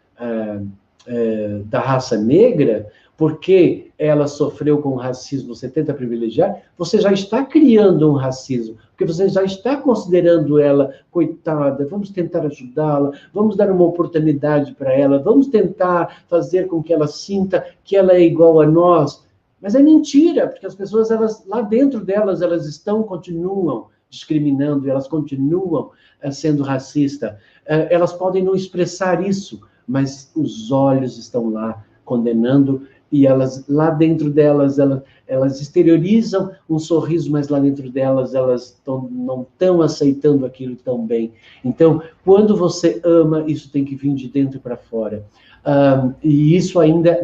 da raça negra, porque ela sofreu com racismo, você tenta privilegiar, você já está criando um racismo, porque você já está considerando ela coitada, vamos tentar ajudá-la, vamos dar uma oportunidade para ela, vamos tentar fazer com que ela sinta que ela é igual a nós. Mas é mentira, porque as pessoas, lá dentro delas, elas continuam discriminando, elas continuam sendo racistas. Elas podem não expressar isso, mas os olhos estão lá condenando, e elas, lá dentro delas, elas exteriorizam um sorriso, mas lá dentro delas, elas não estão aceitando aquilo tão bem. Então, quando você ama, isso tem que vir de dentro para fora. E isso ainda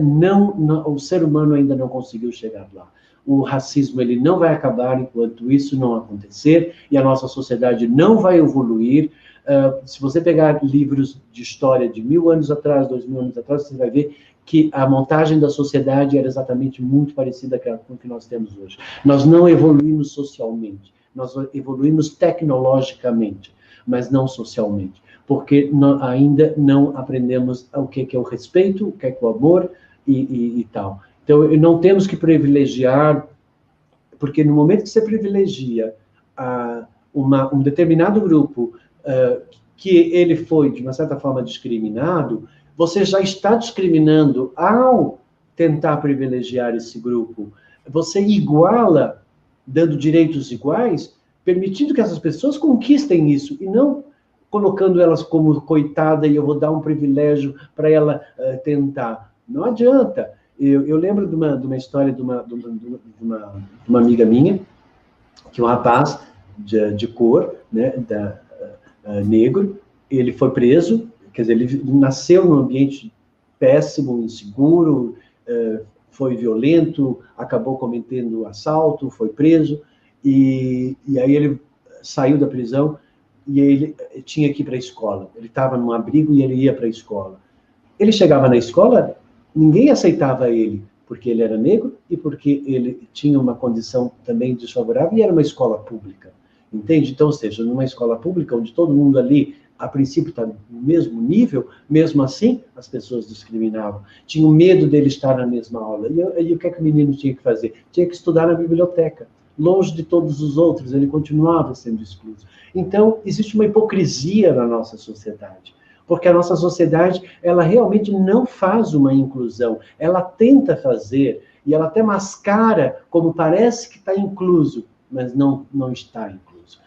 o ser humano ainda não conseguiu chegar lá. O racismo, ele não vai acabar enquanto isso não acontecer, e a nossa sociedade não vai evoluir Se você pegar livros de história de 1000 anos atrás, 2000 anos atrás, você vai ver que a montagem da sociedade era exatamente muito parecida com o que nós temos hoje. Nós não evoluímos socialmente, nós evoluímos tecnologicamente, mas não socialmente, porque ainda não aprendemos o que é o respeito, o que é o amor e tal. Então, não temos que privilegiar, porque no momento que você privilegia um determinado grupo que ele foi, de uma certa forma, discriminado, você já está discriminando ao tentar privilegiar esse grupo. Você iguala, dando direitos iguais, permitindo que essas pessoas conquistem isso, e não colocando elas como coitada e eu vou dar um privilégio para ela tentar. Não adianta. Eu lembro de uma história de uma amiga minha, que um rapaz de cor, né, negro, ele foi preso, quer dizer, ele nasceu num ambiente péssimo, inseguro, foi violento, acabou cometendo assalto, foi preso, e aí ele saiu da prisão e ele tinha que ir para a escola. Ele estava num abrigo e ele ia para a escola. Ele chegava na escola, ninguém aceitava ele, porque ele era negro e porque ele tinha uma condição também desfavorável, e era uma escola pública, entende? Então, ou seja, numa escola pública, onde todo mundo ali, a princípio, está no mesmo nível, mesmo assim, as pessoas discriminavam. Tinham medo dele estar na mesma aula. E o que é que o menino tinha que fazer? Tinha que estudar na biblioteca. Longe de todos os outros, ele continuava sendo excluído. Então, existe uma hipocrisia na nossa sociedade. Porque a nossa sociedade, ela realmente não faz uma inclusão. Ela tenta fazer, e ela até mascara como parece que está incluso, mas não está incluso.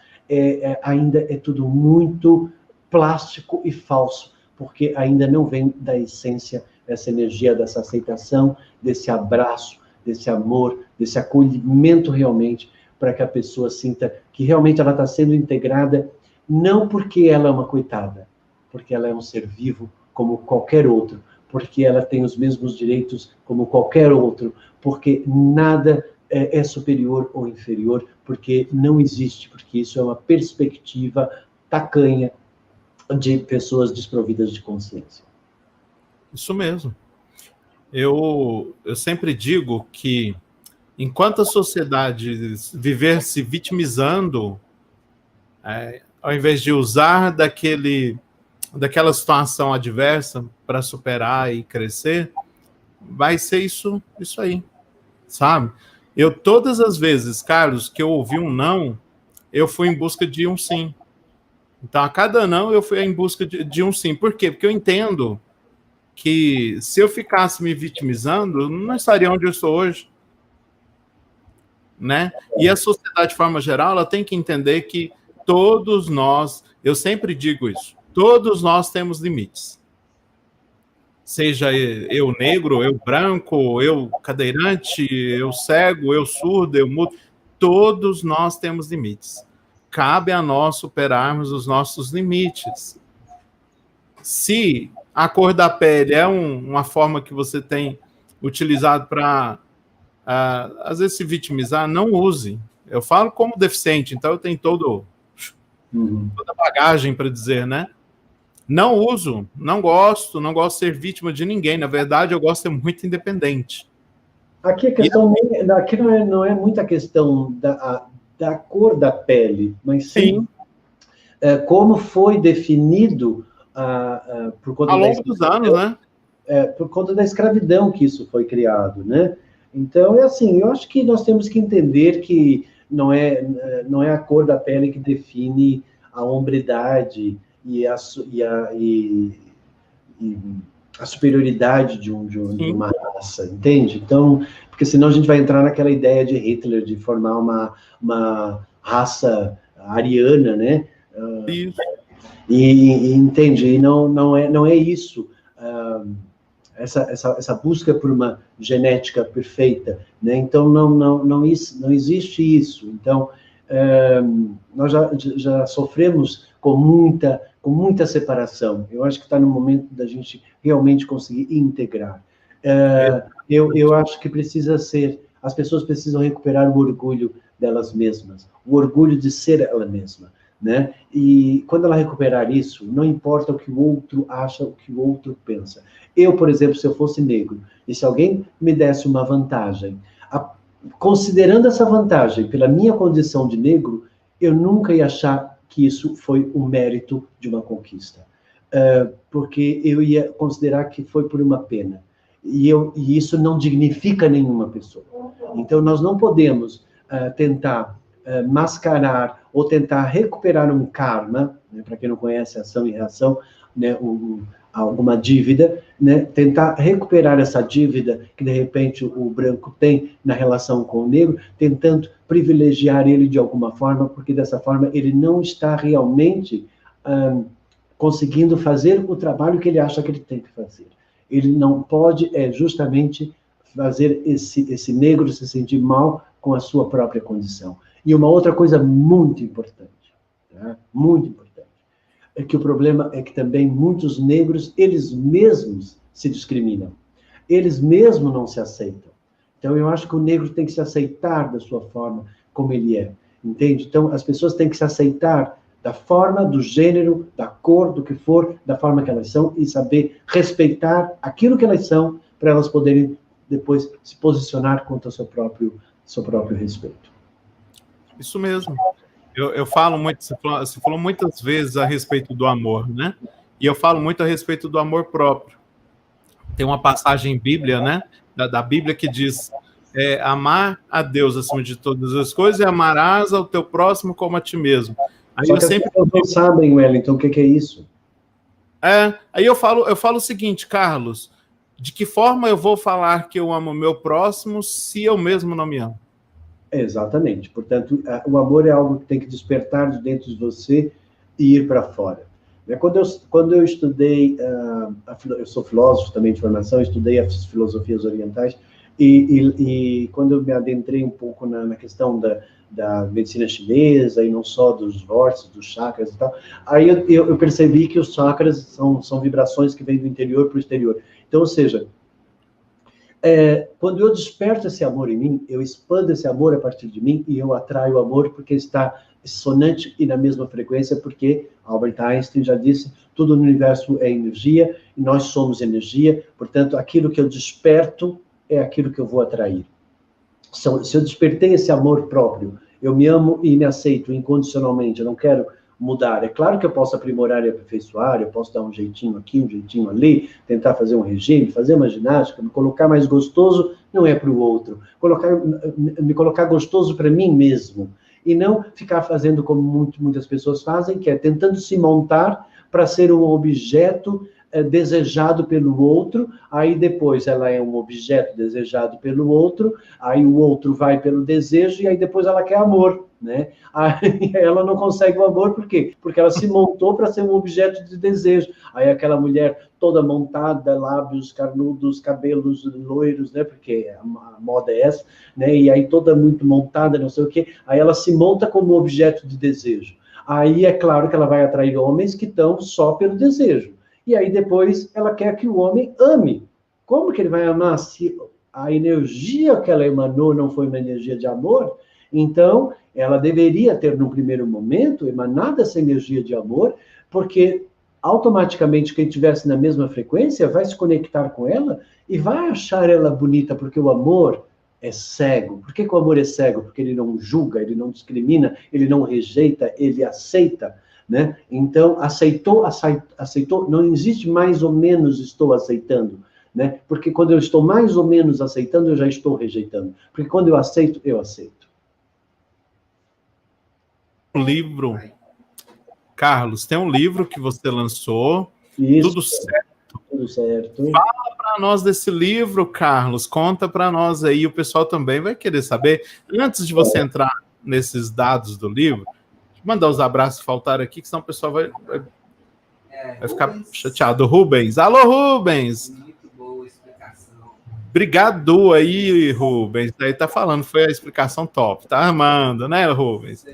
Ainda é tudo muito plástico e falso, porque ainda não vem da essência essa energia dessa aceitação, desse abraço, desse amor, desse acolhimento realmente, para que a pessoa sinta que realmente ela está sendo integrada, não porque ela é uma coitada, porque ela é um ser vivo como qualquer outro, porque ela tem os mesmos direitos como qualquer outro, porque nada é superior ou inferior, porque não existe, porque isso é uma perspectiva tacanha de pessoas desprovidas de consciência. Isso mesmo. Eu sempre digo que, enquanto a sociedade viver se vitimizando, ao invés de usar daquela situação adversa para superar e crescer, vai ser isso aí, sabe? Todas as vezes, Carlos, que eu ouvi um não, eu fui em busca de um sim. Então, a cada não, eu fui em busca de um sim. Por quê? Porque eu entendo que se eu ficasse me vitimizando, eu não estaria onde eu estou hoje, né? E a sociedade, de forma geral, ela tem que entender que todos nós, eu sempre digo isso, todos nós temos limites. Seja eu negro, eu branco, eu cadeirante, eu cego, eu surdo, eu mudo, todos nós temos limites. Cabe a nós superarmos os nossos limites. Se a cor da pele é uma forma que você tem utilizado para, às vezes, se vitimizar, não use. Eu falo como deficiente, então eu tenho toda a bagagem para dizer, né? Não uso, não gosto de ser vítima de ninguém. Na verdade, eu gosto de ser muito independente. Aqui a questão aqui não é muita questão da cor da pele, mas sim. Como foi definido por conta ao longo dos anos, né? Por conta da escravidão que isso foi criado, né? Então, assim, eu acho que nós temos que entender que não é a cor da pele que define a hombridade e a superioridade de uma raça, entende? Então, porque senão a gente vai entrar naquela ideia de Hitler de formar uma raça ariana, né? Isso. E entende? E não é isso. Essa busca por uma genética perfeita, né? Então não existe isso. Então nós já sofremos com muita separação. Eu acho que está no momento da gente realmente conseguir integrar. Eu acho que as pessoas precisam recuperar o orgulho delas mesmas, o orgulho de ser ela mesma, né? E quando ela recuperar isso, não importa o que o outro acha, o que o outro pensa. Eu, por exemplo, se eu fosse negro, e se alguém me desse uma vantagem, considerando essa vantagem pela minha condição de negro, eu nunca ia achar que isso foi o mérito de uma conquista. Porque eu ia considerar que foi por uma pena. E isso não dignifica nenhuma pessoa. Então, nós não podemos tentar mascarar ou tentar recuperar um karma, né, para quem não conhece ação e reação, né, alguma dívida, né, tentar recuperar essa dívida que, de repente, o branco tem na relação com o negro, tentando privilegiar ele de alguma forma, porque dessa forma ele não está realmente conseguindo fazer o trabalho que ele acha que ele tem que fazer. Ele não pode, justamente, fazer esse negro se sentir mal com a sua própria condição. E uma outra coisa muito importante, tá? Muito importante, é que o problema é que também muitos negros, eles mesmos se discriminam. Eles mesmos não se aceitam. Então, eu acho que o negro tem que se aceitar da sua forma como ele é, entende? Então, as pessoas têm que se aceitar da forma, do gênero, da cor, do que for, da forma que elas são, e saber respeitar aquilo que elas são, para elas poderem depois se posicionar contra o seu próprio respeito. Isso mesmo. Eu falo muito, você falou muitas vezes a respeito do amor, né? E eu falo muito a respeito do amor próprio. Tem uma passagem bíblia, né? Da Bíblia que diz, amar a Deus acima de todas as coisas e amarás ao teu próximo como a ti mesmo. Aí Só que as pessoas não sabem, Wellington, o que é isso? Aí eu falo o seguinte, Carlos, de que forma eu vou falar que eu amo o meu próximo se eu mesmo não me amo? Exatamente. Portanto, o amor é algo que tem que despertar de dentro de você e ir para fora. Quando eu estudei, eu sou filósofo também de formação, estudei as filosofias orientais, e quando eu me adentrei um pouco na questão da medicina chinesa, e não só dos vórtices, dos chakras e tal, aí eu percebi que os chakras são vibrações que vêm do interior para o exterior. Então, ou seja, quando eu desperto esse amor em mim, eu expando esse amor a partir de mim, e eu atraio o amor porque está sonante e na mesma frequência, porque Albert Einstein já disse, tudo no universo é energia, e nós somos energia, portanto, aquilo que eu desperto é aquilo que eu vou atrair. Se eu despertei esse amor próprio, eu me amo e me aceito incondicionalmente, eu não quero mudar. É claro que eu posso aprimorar e aperfeiçoar, eu posso dar um jeitinho aqui, um jeitinho ali, tentar fazer um regime, fazer uma ginástica, me colocar mais gostoso, não é para o outro. Me colocar gostoso para mim mesmo. E não ficar fazendo como muitas pessoas fazem, que é tentando se montar para ser um objeto desejado pelo outro, aí depois ela é um objeto desejado pelo outro, aí o outro vai pelo desejo, e aí depois ela quer amor, né? Aí ela não consegue o amor, por quê? Porque ela se montou para ser um objeto de desejo. Aí aquela mulher toda montada, lábios carnudos, cabelos loiros, né? Porque a moda é essa, né? E aí toda muito montada, não sei o quê, aí ela se monta como objeto de desejo. Aí é claro que ela vai atrair homens que estão só pelo desejo. E aí depois ela quer que o homem ame. Como que ele vai amar se a energia que ela emanou não foi uma energia de amor? Então, ela deveria ter, num primeiro momento, emanado essa energia de amor, porque automaticamente quem estivesse na mesma frequência vai se conectar com ela e vai achar ela bonita, porque o amor é cego. Por que o amor é cego? Porque ele não julga, ele não discrimina, ele não rejeita, ele aceita. Né? Então, aceitou, não existe mais ou menos estou aceitando, né? Porque quando eu estou mais ou menos aceitando, eu já estou rejeitando. Porque quando eu aceito, eu aceito. O livro, Carlos, tem um livro que você lançou, Isso, Tudo Certo. Tudo certo. Fala para nós desse livro, Carlos, conta para nós aí, o pessoal também vai querer saber. Antes de você entrar nesses dados do livro, mandar os abraços que faltaram aqui, que senão o pessoal vai ficar chateado. Rubens. Alô, Rubens! Muito boa explicação. Obrigado aí, Rubens. Aí tá falando, foi a explicação top. Tá armando, né, Rubens?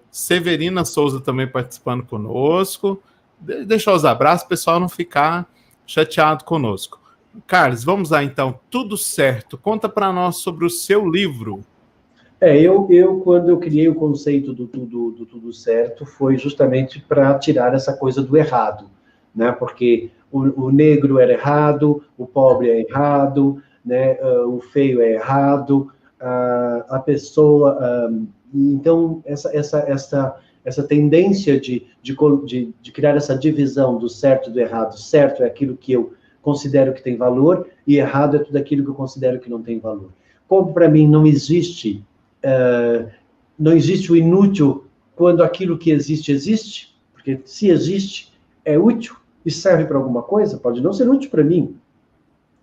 Severina Souza também participando conosco. Deixar os abraços, o pessoal não ficar chateado conosco. Carlos, vamos lá então. Tudo certo. Conta para nós sobre o seu livro. Quando eu criei o conceito do tudo certo, foi justamente para tirar essa coisa do errado, né? Porque o negro era errado, o pobre é errado, né? O feio é errado, a pessoa... então, essa tendência de criar essa divisão do certo e do errado. Certo é aquilo que eu considero que tem valor e errado é tudo aquilo que eu considero que não tem valor. Como para mim não existe o inútil quando aquilo que existe, porque se existe, é útil e serve para alguma coisa, pode não ser útil para mim,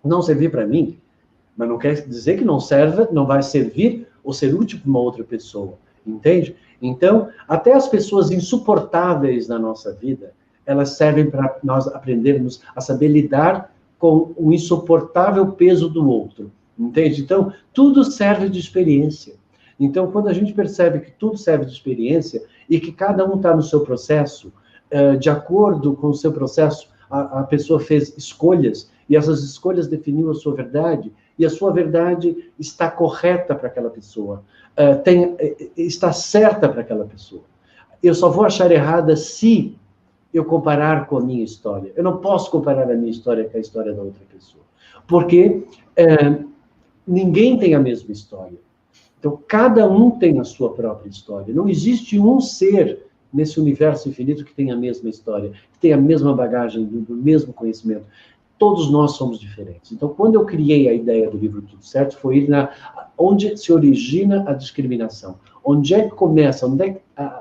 não servir para mim, mas não quer dizer que não serve, não vai servir ou ser útil para uma outra pessoa, entende? Então, até as pessoas insuportáveis na nossa vida, elas servem para nós aprendermos a saber lidar com o insuportável peso do outro, entende? Então, tudo serve de experiência. Então, quando a gente percebe que tudo serve de experiência e que cada um está no seu processo, de acordo com o seu processo, a pessoa fez escolhas e essas escolhas definiram a sua verdade e a sua verdade está correta para aquela pessoa, está certa para aquela pessoa. Eu só vou achar errada se eu comparar com a minha história. Eu não posso comparar a minha história com a história da outra pessoa, porque ninguém tem a mesma história. Então, cada um tem a sua própria história. Não existe um ser nesse universo infinito que tenha a mesma história, que tenha a mesma bagagem, do mesmo conhecimento. Todos nós somos diferentes. Então, quando eu criei a ideia do livro Tudo Certo, foi ir onde se origina a discriminação. Onde é que começa?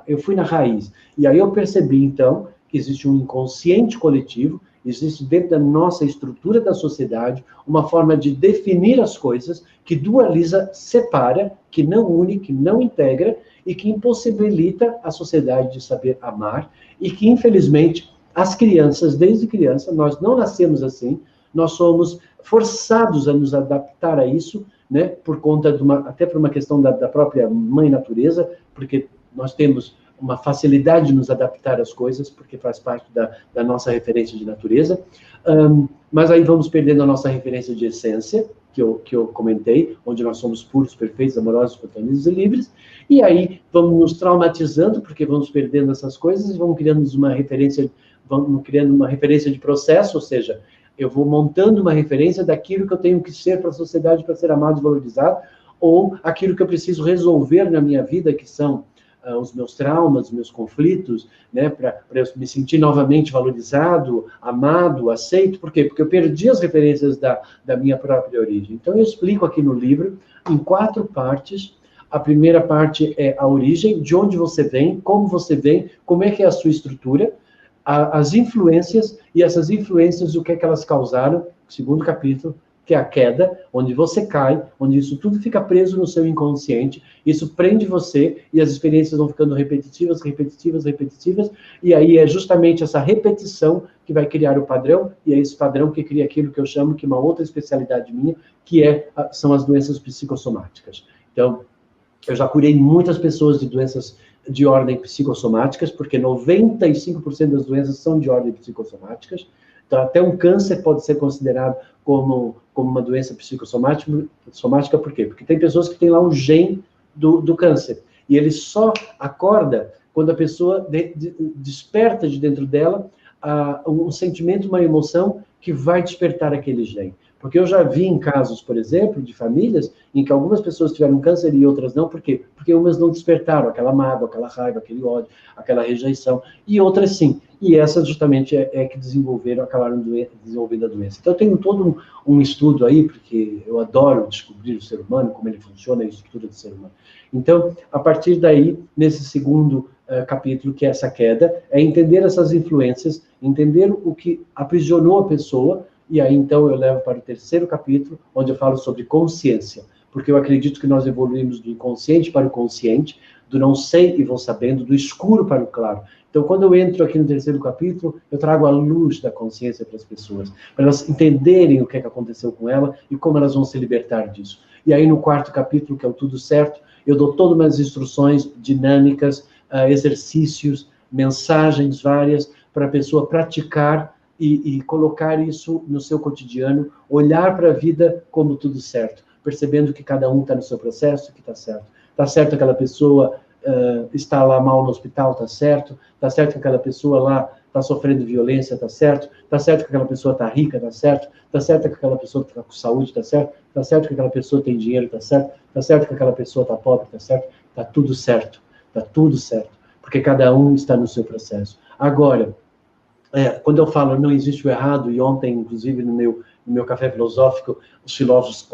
Eu fui na raiz. E aí eu percebi, então, que existe um inconsciente coletivo, existe dentro da nossa estrutura da sociedade uma forma de definir as coisas que dualiza, separa, que não une, que não integra e que impossibilita a sociedade de saber amar e que, infelizmente, as crianças, desde criança, nós não nascemos assim, nós somos forçados a nos adaptar a isso, né, por conta até por uma questão da própria mãe natureza, porque nós temos uma facilidade de nos adaptar às coisas, porque faz parte da nossa referência de natureza, mas aí vamos perdendo a nossa referência de essência, que eu comentei, onde nós somos puros, perfeitos, amorosos, espontâneos e livres, e aí vamos nos traumatizando, porque vamos perdendo essas coisas, e vamos criando uma referência de processo, ou seja, eu vou montando uma referência daquilo que eu tenho que ser para a sociedade para ser amado e valorizado, ou aquilo que eu preciso resolver na minha vida, que são os meus traumas, os meus conflitos, né, para eu me sentir novamente valorizado, amado, aceito. Por quê? Porque eu perdi as referências da minha própria origem. Então, eu explico aqui no livro, em 4 partes. A primeira parte é a origem, de onde você vem, como é que é a sua estrutura, as influências, e essas influências, o que é que elas causaram, segundo capítulo, que é a queda, onde você cai, onde isso tudo fica preso no seu inconsciente, isso prende você, e as experiências vão ficando repetitivas, e aí é justamente essa repetição que vai criar o padrão, e é esse padrão que cria aquilo que eu chamo, que é uma outra especialidade minha, que são as doenças psicossomáticas. Então, eu já curei muitas pessoas de doenças de ordem psicossomáticas, porque 95% das doenças são de ordem psicossomáticas. Então, até um câncer pode ser considerado como uma doença psicossomática, por quê? Porque tem pessoas que têm lá um gene do câncer, e ele só acorda quando a pessoa desperta de dentro dela um sentimento, uma emoção que vai despertar aquele gene. Porque eu já vi em casos, por exemplo, de famílias em que algumas pessoas tiveram câncer e outras não, por quê? Porque umas não despertaram aquela mágoa, aquela raiva, aquele ódio, aquela rejeição, e outras sim. E essas justamente que acabaram desenvolvendo a doença. Então eu tenho todo um estudo aí, porque eu adoro descobrir o ser humano, como ele funciona, a estrutura do ser humano. Então, a partir daí, nesse segundo capítulo, que é essa queda, é entender essas influências, entender o que aprisionou a pessoa. E aí, então, eu levo para o terceiro capítulo, onde eu falo sobre consciência. Porque eu acredito que nós evoluímos do inconsciente para o consciente, do não sei e vou sabendo, do escuro para o claro. Então, quando eu entro aqui no terceiro capítulo, eu trago a luz da consciência para as pessoas, para elas entenderem o que aconteceu com ela e como elas vão se libertar disso. E aí, no quarto capítulo, que é o Tudo Certo, eu dou todas umas instruções dinâmicas, exercícios, mensagens várias, para a pessoa praticar e colocar isso no seu cotidiano, olhar para a vida como tudo certo, percebendo que cada um está no seu processo, que está certo. Tá certo aquela pessoa está lá mal no hospital, tá certo que aquela pessoa lá está sofrendo violência, tá certo que aquela pessoa está rica, tá certo que aquela pessoa está com saúde, tá certo que aquela pessoa tem dinheiro, tá certo que aquela pessoa está pobre, tá tudo certo, porque cada um está no seu processo. Agora, quando eu falo não existe o errado, e ontem, inclusive, no meu café filosófico, os filósofos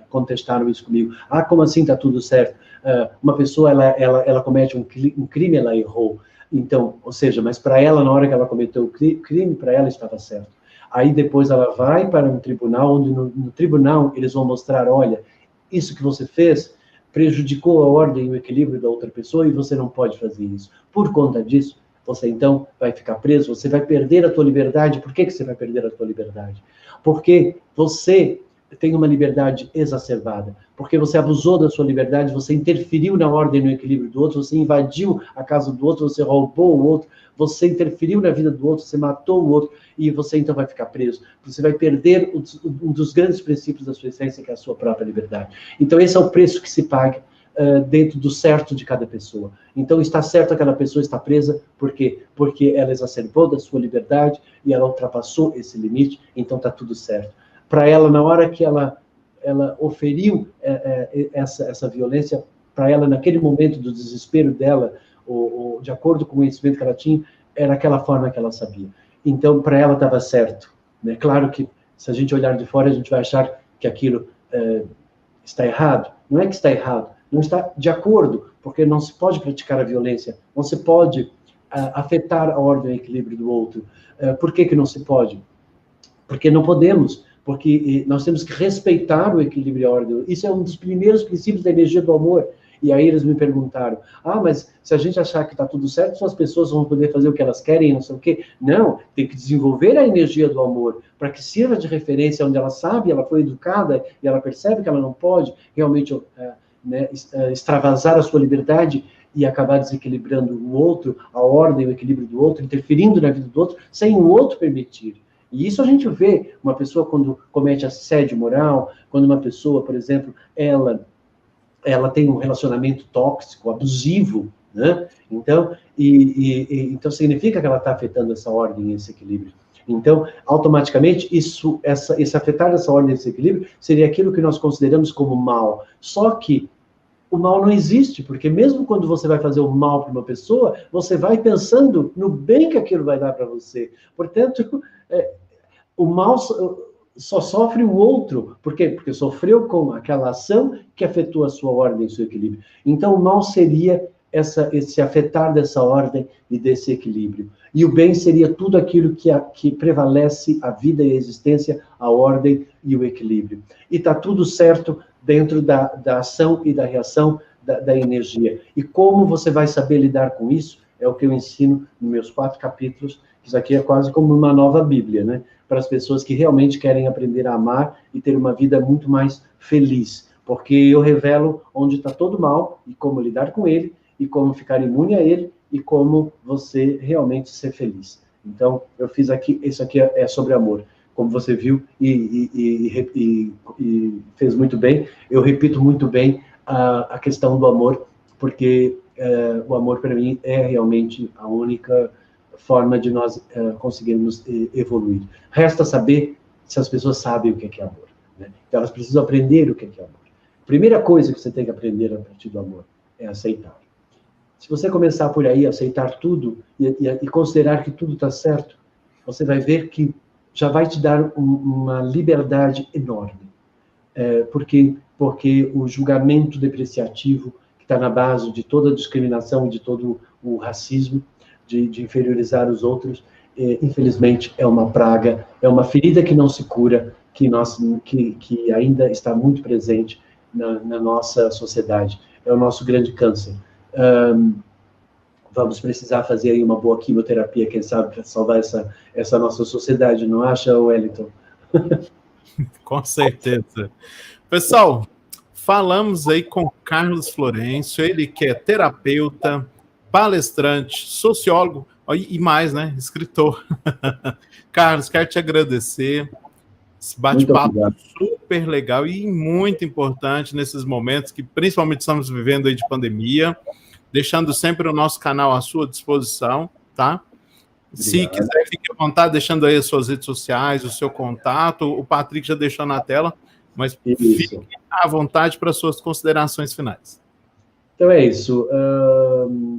contestaram isso comigo. Como assim está tudo certo? Uma pessoa, ela comete um crime, ela errou. Então, ou seja, mas para ela, na hora que ela cometeu o crime, para ela estava certo. Aí depois ela vai para um tribunal, onde no tribunal eles vão mostrar, olha, isso que você fez prejudicou a ordem e o equilíbrio da outra pessoa e você não pode fazer isso. Por conta disso, você então vai ficar preso, você vai perder a tua liberdade. Por que você vai perder a tua liberdade? Porque você tem uma liberdade exacerbada, porque você abusou da sua liberdade, você interferiu na ordem e no equilíbrio do outro, você invadiu a casa do outro, você roubou o outro, você interferiu na vida do outro, você matou o outro, e você então vai ficar preso. Você vai perder um dos grandes princípios da sua essência, que é a sua própria liberdade. Então esse é o preço que se paga dentro do certo de cada pessoa. Então está certo aquela pessoa está presa, por quê? Porque ela exacerbou da sua liberdade e ela ultrapassou esse limite, então está tudo certo. Para ela, na hora que ela oferiu essa violência, para ela, naquele momento do desespero dela, de acordo com o conhecimento que ela tinha, era aquela forma que ela sabia. Então, para ela estava certo. Né? Claro que, se a gente olhar de fora, a gente vai achar que aquilo está errado. Não é que está errado, não está de acordo, porque não se pode praticar a violência, não se pode afetar a ordem e o equilíbrio do outro. Por que não se pode? Porque não podemos. Porque nós temos que respeitar o equilíbrio e a ordem. Isso é um dos primeiros princípios da energia do amor. E aí eles me perguntaram, mas se a gente achar que está tudo certo, só as pessoas vão poder fazer o que elas querem, não sei o quê. Não, tem que desenvolver a energia do amor, para que sirva de referência onde ela sabe, ela foi educada, e ela percebe que ela não pode realmente extravasar a sua liberdade e acabar desequilibrando o outro, a ordem, o equilíbrio do outro, interferindo na vida do outro, sem o outro permitir. E isso a gente vê, uma pessoa quando comete assédio moral, quando uma pessoa, por exemplo, ela tem um relacionamento tóxico, abusivo, né? Então, então significa que ela está afetando essa ordem e esse equilíbrio. Então, automaticamente, esse afetar essa ordem e esse equilíbrio seria aquilo que nós consideramos como mal. Só que o mal não existe, porque mesmo quando você vai fazer o mal para uma pessoa, você vai pensando no bem que aquilo vai dar para você. Portanto, o mal só sofre o outro. Por quê? Porque sofreu com aquela ação que afetou a sua ordem e o seu equilíbrio. Então, o mal seria esse afetar dessa ordem e desse equilíbrio. E o bem seria tudo aquilo que prevalece a vida e a existência, a ordem e o equilíbrio. E está tudo certo dentro da ação e da reação da energia. E como você vai saber lidar com isso, é o que eu ensino nos meus 4 capítulos. Isso aqui é quase como uma nova Bíblia, né? Para as pessoas que realmente querem aprender a amar e ter uma vida muito mais feliz. Porque eu revelo onde está todo mal e como lidar com ele, e como ficar imune a ele, e como você realmente ser feliz. Então, eu fiz aqui, isso aqui é sobre amor. Como você viu e fez muito bem, eu repito muito bem a questão do amor, porque o amor, para mim, é realmente a única forma de nós conseguirmos evoluir. Resta saber se as pessoas sabem o que é amor. Né? Então, elas precisam aprender o que é amor. A primeira coisa que você tem que aprender a partir do amor é aceitar. Se você começar por aí, aceitar tudo e considerar que tudo está certo, você vai ver que já vai te dar uma liberdade enorme. Porque o julgamento depreciativo, que está na base de toda a discriminação e de todo o racismo, de inferiorizar os outros, infelizmente é uma praga, é uma ferida que não se cura, que ainda está muito presente na nossa sociedade. É o nosso grande câncer. Vamos precisar fazer aí uma boa quimioterapia, quem sabe, para salvar essa nossa sociedade, não acha, Wellington? Com certeza. Pessoal, falamos aí com Carlos Florencio, ele que é terapeuta, palestrante, sociólogo e mais, né, escritor. Carlos, quero te agradecer. Esse bate-papo super super legal e muito importante nesses momentos que principalmente estamos vivendo aí de pandemia, deixando sempre o nosso canal à sua disposição, tá? Se quiser, fique à vontade, deixando aí as suas redes sociais, o seu contato, o Patrick já deixou na tela, mas fique à vontade para suas considerações finais. Então é isso,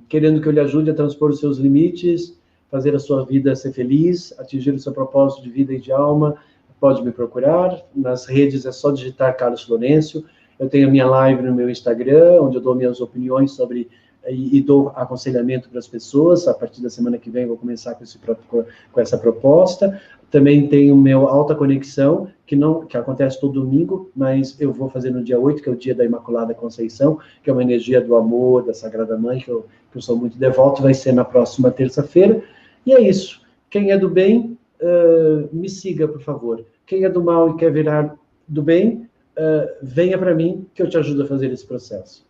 querendo que eu lhe ajude a transpor os seus limites, fazer a sua vida ser feliz, atingir o seu propósito de vida e de alma, pode me procurar. Nas redes é só digitar Carlos Florencio. Eu tenho a minha live no meu Instagram, onde eu dou minhas opiniões sobre e dou aconselhamento para as pessoas. A partir da semana que vem eu vou começar com essa proposta. Também tenho o meu Alta Conexão, que acontece todo domingo, mas eu vou fazer no dia 8, que é o dia da Imaculada Conceição, que é uma energia do amor, da Sagrada Mãe, que eu sou muito devoto, vai ser na próxima terça-feira. E é isso. Quem é do bem, me siga, por favor. Quem é do mal e quer virar do bem, venha para mim, que eu te ajudo a fazer esse processo.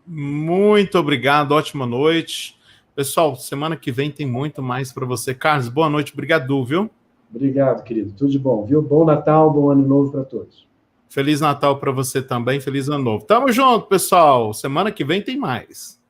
Muito obrigado, ótima noite. Pessoal, semana que vem tem muito mais para você. Carlos, boa noite, obrigado, viu? Obrigado, querido. Tudo de bom, viu? Bom Natal, bom Ano Novo para todos. Feliz Natal para você também, feliz Ano Novo. Tamo junto, pessoal. Semana que vem tem mais.